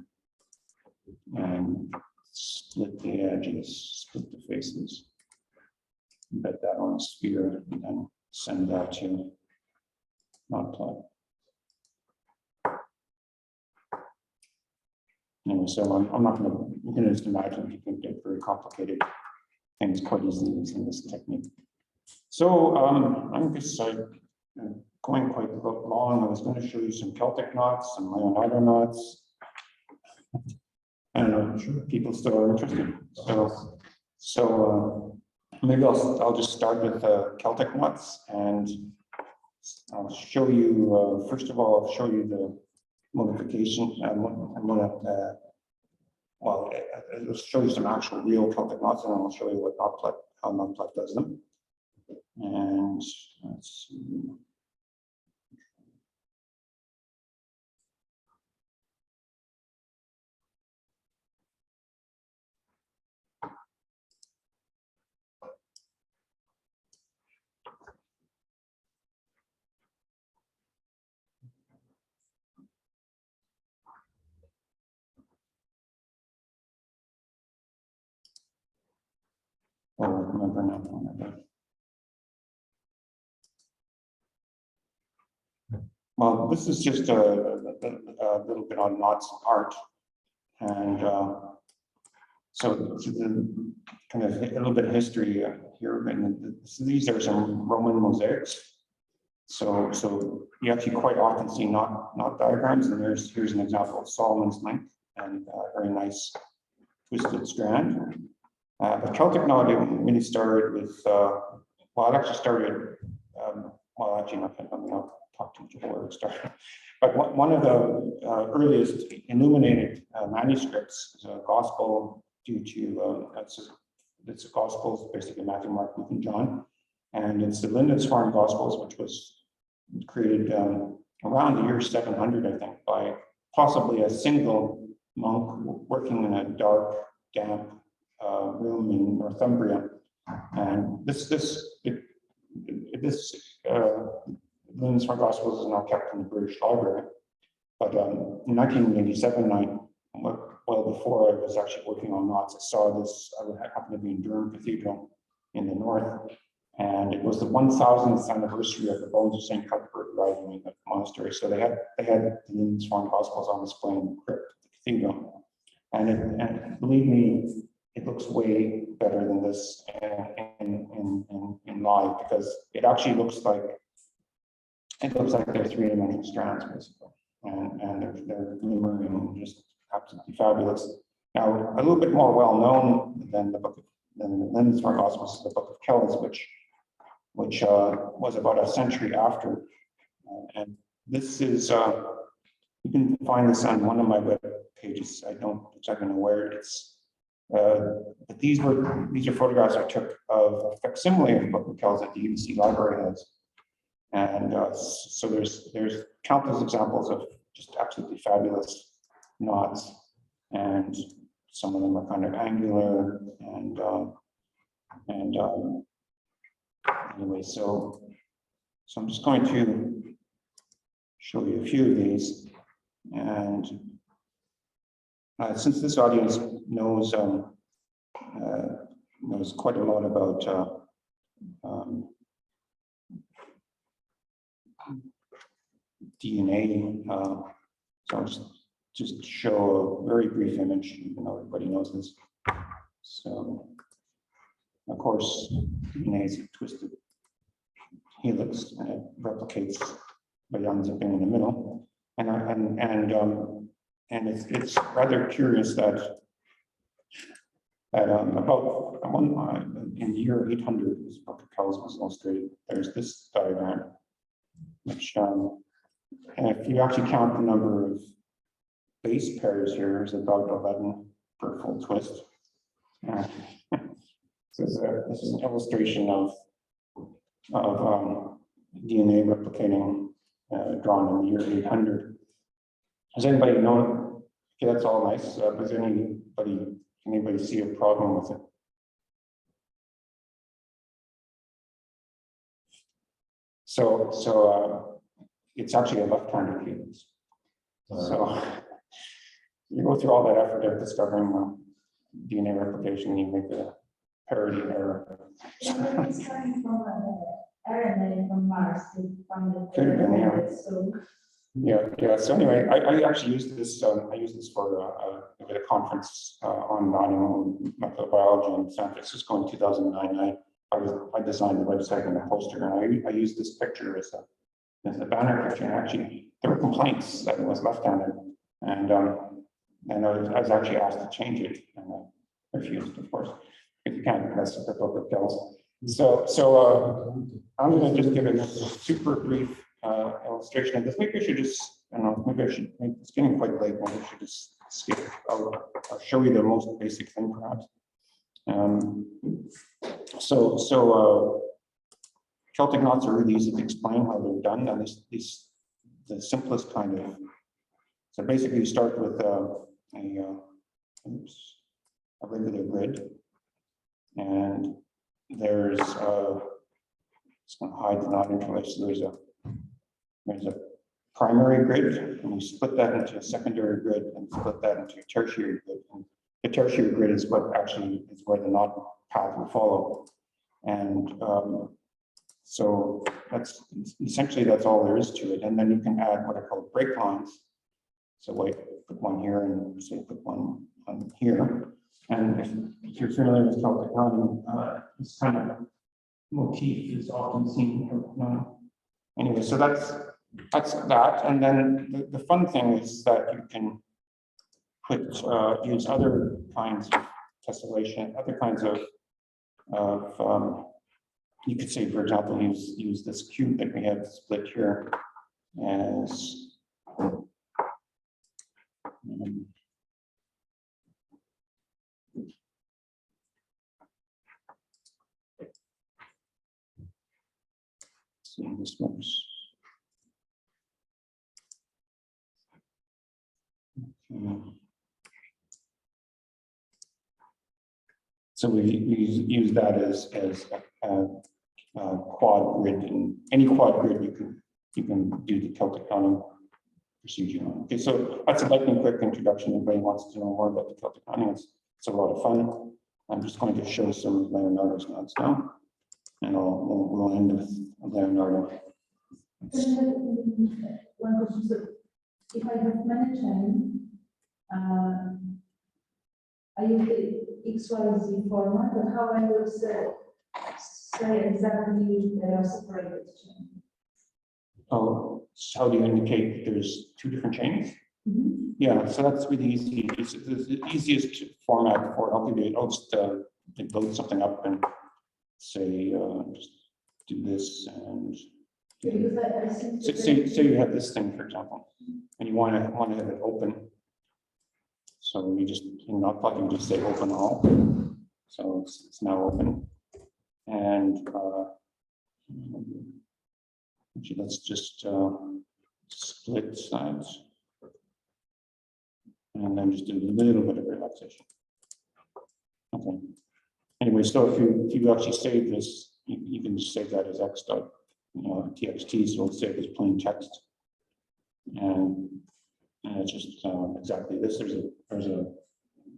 and split the edges, split the faces, embed that on a sphere, and then send that to KnotPlot. Anyway, so I'm not going to, you can just imagine you can get very complicated things quite easily using this technique. So I'm just going quite long. I was going to show you some Celtic knots, some Leonardo knots. I don't know, sure, people still are interested. So maybe I'll just start with Celtic knots, and I'll show you, first of all, I'll show you the modification. Well, I'll show you some actual real Celtic knots, and then I'll show you what how KnotPlot does them. And let's see. Oh, remember now. Well, this is just a little bit on knots and art, and so the kind of a little bit of history here. And these are some Roman mosaics. So you actually quite often see knot diagrams, and here's an example of Solomon's length and a very nice twisted strand. But Celtic knot really started with, well, it actually started, well, actually, not talk too much about where it started. But one of the earliest illuminated manuscripts is a gospel due to, it's a gospel, basically Matthew, Mark, Luke, and John. And it's the Lindisfarne Gospels, which was created around the year 700, I think, by possibly a single monk working in a dark, damp room in Northumbria. And this Lindisfarne Gospels is now kept in the British Library. But in 1987, well before I was actually working on knots, I saw this. I happened to be in Durham Cathedral in the north, and it was the 1000th anniversary of the bones of St. Cuthbert arriving in the monastery. So they had the Lindisfarne Gospels on display in the crypt of the cathedral, and believe me, it looks way better than this in live, because it actually looks like they're three-dimensional strands, basically, and they're glimmering and just absolutely fabulous. Now, a little bit more well known than the Lindisfarne Gospels is the Book of Kells, which was about a century after, and this is you can find this on one of my web pages. I don't exactly know where it's. But these are photographs I took of a facsimile of the Book of Kells that the UBC library has, and so there's countless examples of just absolutely fabulous knots, and some of them are kind of angular, and anyway, so I'm just going to show you a few of these, and since this audience knows quite a lot about DNA, so I'll just show a very brief image, even though everybody knows this. So, of course, DNA is a twisted helix, and it replicates but it ends up being in the middle. And it's rather curious that about in the year 800, this book of Kells was illustrated. There's this diagram, which and if you actually count the number of base pairs here, there's about 11 per full twist. So this is an illustration of DNA replicating drawn in the year 800. Does anybody know? Okay, that's all nice. Does anybody see a problem with it? So it's actually a left-handed cadence. So you go through all that effort of discovering DNA replication, you make a parity error. It's coming from RNA from Mars to find the Could have been, yeah. so Yeah. So anyway, I actually used this. I used this for a conference on molecular biology in San Francisco in 2009. I designed the website and the poster, and I used this picture as a banner picture. And actually, there were complaints that it was left-handed, and I was actually asked to change it, and I refused, of course. If you can't mess with the book of Kells. So I'm going to just give a super brief illustration of this. Maybe I should just, I don't know, maybe I should, it's getting quite late, maybe I should just skip. I'll show you the most basic thing perhaps. Celtic knots are really easy to explain how they're done, and the simplest kind of, so basically you start with a regular grid, and there's it's going to hide the knot interlace. So there's a primary grid, and you split that into a secondary grid, and split that into a tertiary grid. And the tertiary grid is what actually is where the knot path will follow. And so that's essentially that's all there is to it. And then you can add what are called break lines. So like put one here and say put one here. And if you're familiar with Celtic knotting, this kind of motif is often seen in Celtic knotting. Anyway, so that's that. And then the fun thing is that you can use other kinds of tessellation, other kinds of you could say, for example, use this cube that we have split here as see this one's okay. So we use that as a quad grid, and any quad grid you can do the Celtic knotting procedure on. Okay, so that's a lightning quick introduction. If anybody wants to know more about the Celtic knotting, it's a lot of fun. I'm just going to show some Leonardo's knots now, and we'll end with Leonardo. one question. So if I have many chains, I use the XYZ format, but how I will say exactly they are separated chains. Oh, so how do you indicate there's two different chains? Mm-hmm. Yeah, so that's really easy. It's the easiest format for helping you. I'll just load something up and say, just do this and. Because I Say you have this thing, for example, and you want to have it open. So you just in KnotPlot, you just say open all. So it's now open. And actually, let's just split sides. And then just do a little bit of relaxation. Okay. Anyway, so if you actually save this, you can just save that as x.txt, so it'll save as plain text. And it's just exactly this. There's a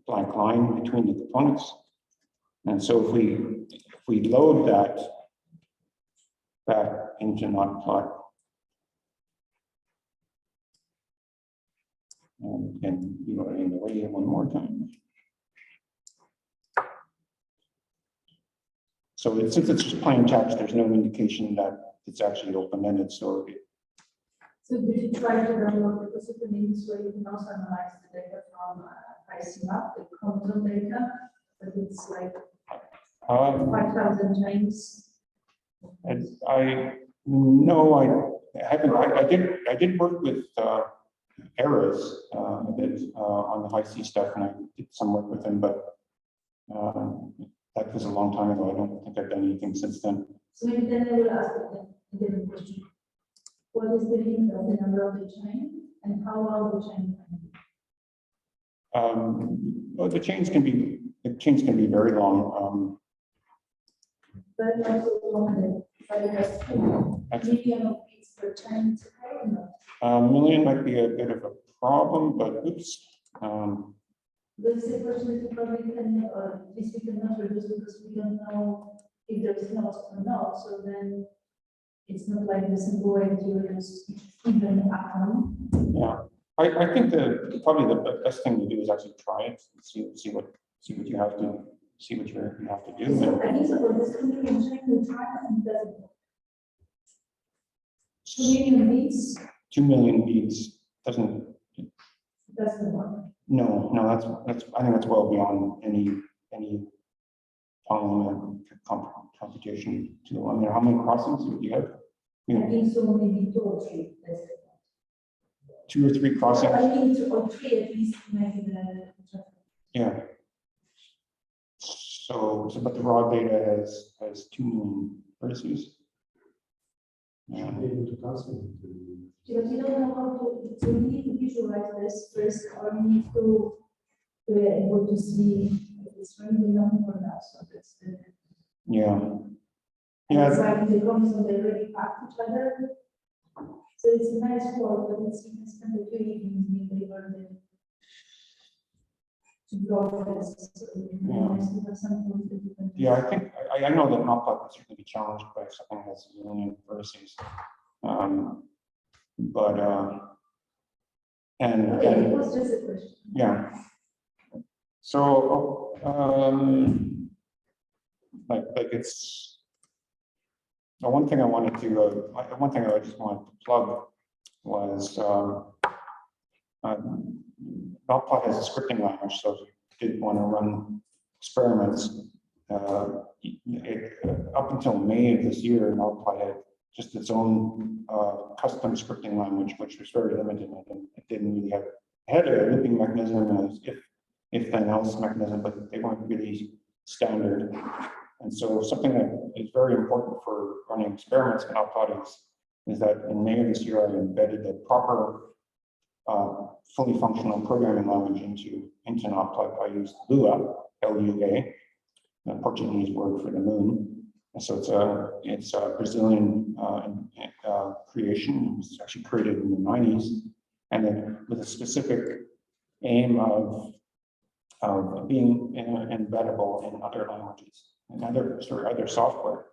blank line between the components. And so if we load that back into KnotPlot, and you are in the way one more time. So since it's just plain text, there's no indication that it's actually open-ended. So So did you try to download, because if in this way you can also analyze the data from ICMAP, the chromosome data, but it's like 5,000 times. I no, I haven't. I did work with errors a bit on the high C stuff, and I did some work with them, but that was a long time ago. I don't think I've done anything since then. So maybe then I will ask a different question. What is the limit of the number of the chain, and how long the chain can be? Well, the chains can be very long. But not so long that it has million of bits per chain to pay, no? Million might be a bit of a problem, but oops. This is a question that probably can, this we cannot reduce because we don't know if there's knots or not, so then it's not like the simple way to reduce even atom. Yeah, I think probably the best thing to do is actually try it and see what you have to do. So I think so for this computing chain, we try and it doesn't work. 2 million bits 2 million beads doesn't. doesn't work. No, that's. I think that's well beyond any computation tool. I mean, how many crossings would you have? I think so, maybe 2 or 3. That's it. 2 or 3 crossings. I think 2 or 3 at least, maybe the. Yeah. So, but the raw data has 2 million vertices. Should be able to transfer it to. But you don't know how to, so we need to visualize this first, or we need to be able to see if it's really long or not. So that's the. Yeah. It's like the chromosome, they already pack each other. So it's a nice work, but it's you can spend a few evenings being able to draw this. So it's nice to have something that you can. Yeah, I think I know that KnotPlot can certainly be challenged by something that's a million vertices. But Okay, it was just a question. yeah. So like it's one thing I wanted to one thing I just wanted to plug was KnotPlot has a scripting language, so if you did want to run experiments, up until May of this year, KnotPlot had just its own custom scripting language, which was very limited. It didn't really have, it had a looping mechanism, if then else mechanism, but they weren't really standard. And so something that is very important for running experiments in KnotPlot is that in May of this year, I embedded a proper fully functional programming language into KnotPlot. I used Lua, L-U-A, a Portuguese word for the moon. And so it's a Brazilian creation. It was actually created in the 90s, and then with a specific aim of being embeddable in other languages and other software.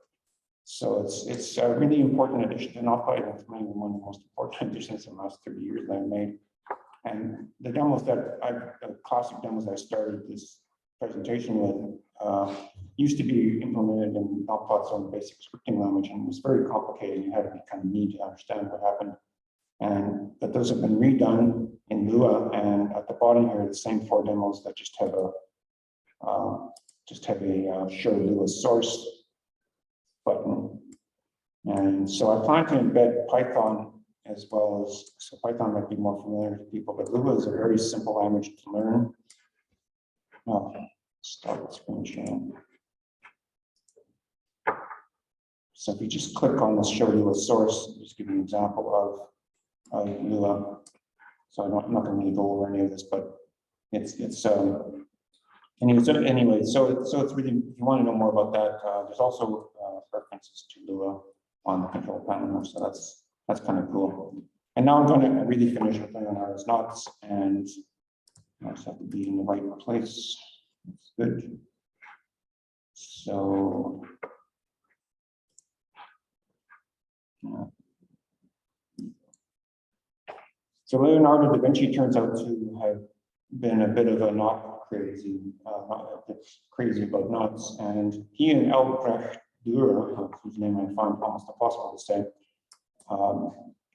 So it's a really important addition to KnotPlot. It's maybe one of the most important additions in the last 30 years that I've made. And the demos the classic demos I started this presentation with used to be implemented in KnotPlot's own basic scripting language, and it was very complicated. You had to be kind of neat to understand what happened. But those have been redone in Lua, and at the bottom here, the same 4 demos that just have a show Lua source button. And so I plan to embed Python as well as, so Python might be more familiar to people, but Lua is a very simple language to learn. Start with screen sharing. So if you just click on this show Lua source, I'll just give you an example of Lua. So I'm not going to go over any of this, but it's anyway. So it's really, if you want to know more about that, there's also references to Lua on the control panel. So that's kind of cool. And now I'm going to really finish with Leonardo's knots, and I just have to be in the right place. That's good. So. So Leonardo da Vinci turns out to have been a bit of a knot crazy, crazy about knots, and he and Albrecht Dürer, whose name I find almost impossible to say,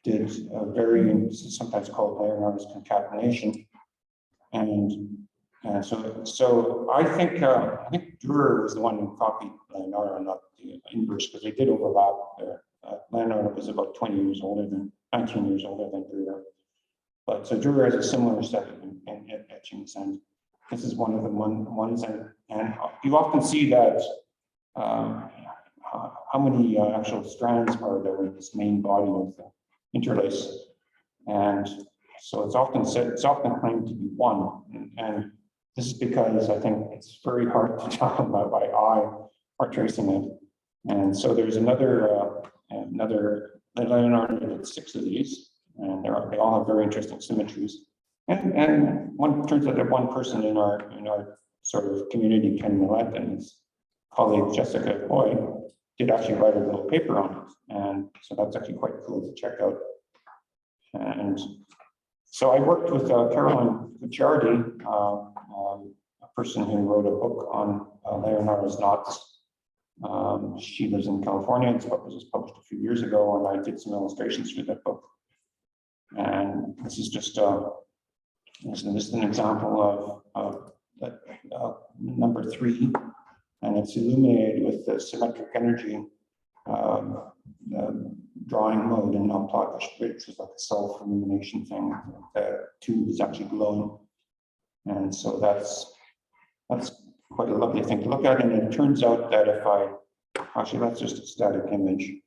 did a very, sometimes called Leonardo's concatenation. And so I think Dürer was the one who copied Leonardo, not the inverse, because they did overlap there. Leonardo was about 19 years older than Dürer. But so Dürer has a similar set in etchings, and this is one of the ones, and you often see that how many actual strands are there in this main body of the interlace, and so it's often claimed to be one, and this is because I think it's very hard to tell about by eye or tracing it, and so there's another Leonardo did 6 of these, and they all have very interesting symmetries, and one turns out that one person in our sort of community, Ken Millett, and his colleague Jessica Hoy, did actually write a little paper on it, and so that's actually quite cool to check out. And so I worked with Caroline Gucciardi, a person who wrote a book on Leonardo's knots. She lives in California. It was published a few years ago, and I did some illustrations for that book. And this is just an example of number 3, and it's illuminated with the symmetric energy drawing mode in KnotPlot, which is like a self-illumination thing. The tube is actually glowing, and so that's quite a lovely thing to look at. And it turns out that if actually that's just a static image.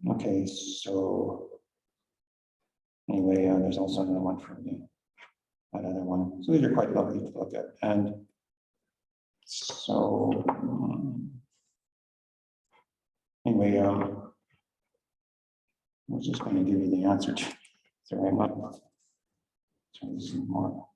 Okay, so anyway, there's also another one for that other one. So these are quite lovely to look at, and so anyway, I was just going to give you the answer to. Sorry, I'm not. Trying to see more.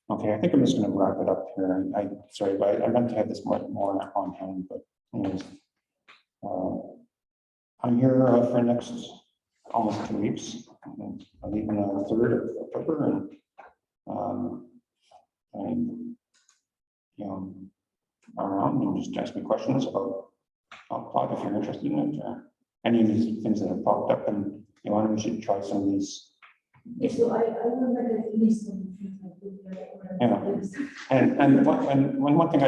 Okay, I think I'm just going to wrap it up here. Sorry, but I meant to have this more on hand, but anyways, I'm here for the next almost 2 weeks. I'll leave on the 3rd of October, and I'm around, and just ask me questions about KnotPlot if you're interested in it, or any of these things that have popped up, and we should try some of these. Yes, so I will make a list of the things I put there. And one thing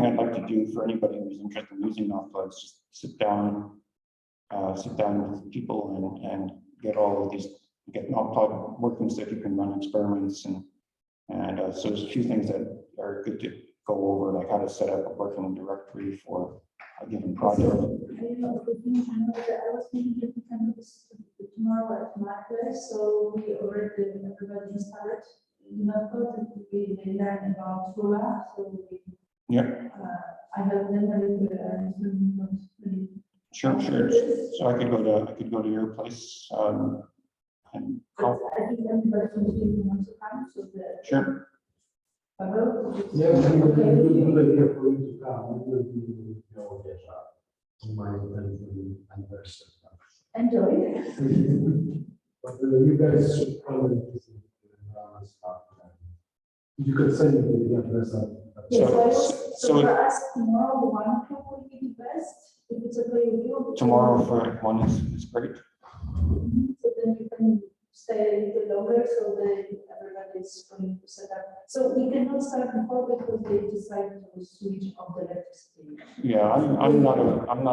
I'd like to do for anybody who's interested in using KnotPlot is just sit down with people and get all of these, get KnotPlot working so that you can run experiments, and so there's a few things that are good to go over, like how to set up a working directory for a given project. I was thinking that we can do this tomorrow at my place, so we already everybody installed KnotPlot, we learn about Rula, so I have never Sure. So I could go to your place, and I think everybody from the team wants to come, so sure. Yeah, it would be a good idea for you to come. It will be your pleasure. My anniversary. Enjoy. But you guys should come and visit stuff. You could send me the address. So for us tomorrow, 1 o'clock will be the best, if it's okay with you. Tomorrow for 1 is great. So then you can stay a little longer, so that everybody is going to set up. So we cannot start before because they decided to switch off the electricity. Yeah, I'm not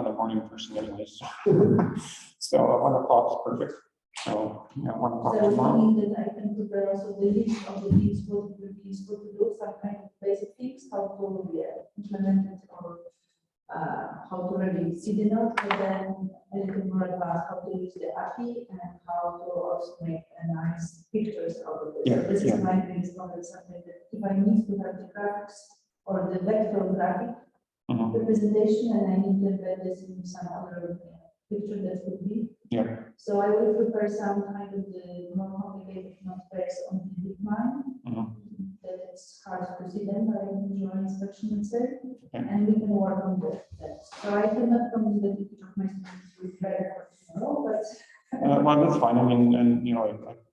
a morning person anyway, so 1 o'clock is perfect. So 1 o'clock So tomorrow. meaning that I can prepare also the list of the things what will be useful to do, some kind of basic things, how to be implemented, or how to really see the node, and then a little more advanced how to use the API and how to also make a nice pictures out of this. Yeah, This is my biggest problem, something that if I need to have the graphics or the vector graphic representation, and I need to embed this in some other picture that would be. Yeah. So I will prepare some kind of the more complicated node specs on the DeepMind. That it's hard to see them by visual inspection. introduction, let's say, and we can work on that. So I cannot promise that each of my students will be ready for tomorrow, but. Well, that's fine. I mean, and you know,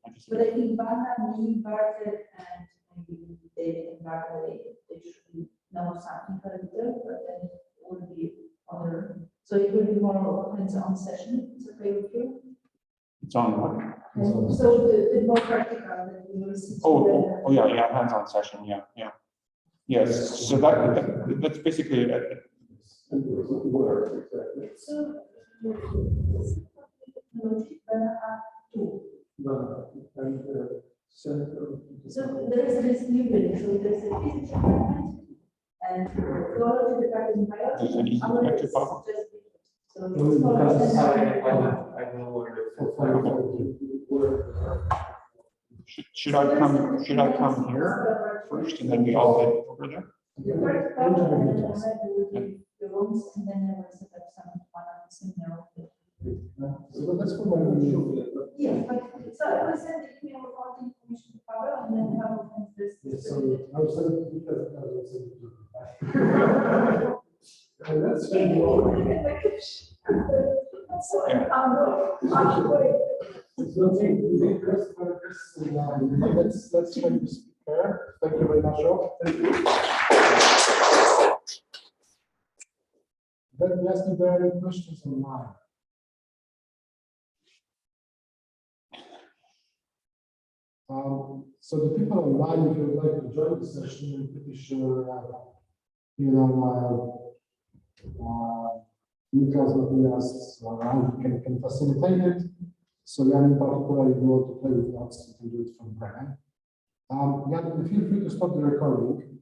I just. But I think Bana, me, Bartek, and maybe David and Barbara, they should know something a little, but then it will be other. So it will be more hands-on session. It's okay with you? It's on what? And so the more practical that we will see. Oh, yeah, hands-on session, yeah. Yes, so that's basically it. So, so there is this new building, so there's a physics department and biology department, There's an biology. easy Our connected is problem. just- So No, it's called- because I know where Should I come here first and then we all head over there? The first part, and then I will give the rooms, and then I will set up some one of the seminar. So that's for my. Yes, but so I will send the email with all the information to Pavel, and then I will send this. Yes, so I was saying, because I was saying. And that's very well. It's nothing, let's try to speaker. Thank you very much, Rob. Thank you. Let me ask if there are any questions online. So the people online, if you would like to join the session, I'm pretty sure, Nicholas Matthias can facilitate it. So Jan in particular, if you want to play with notes, you can do it from there. Jan, feel free to stop the recording.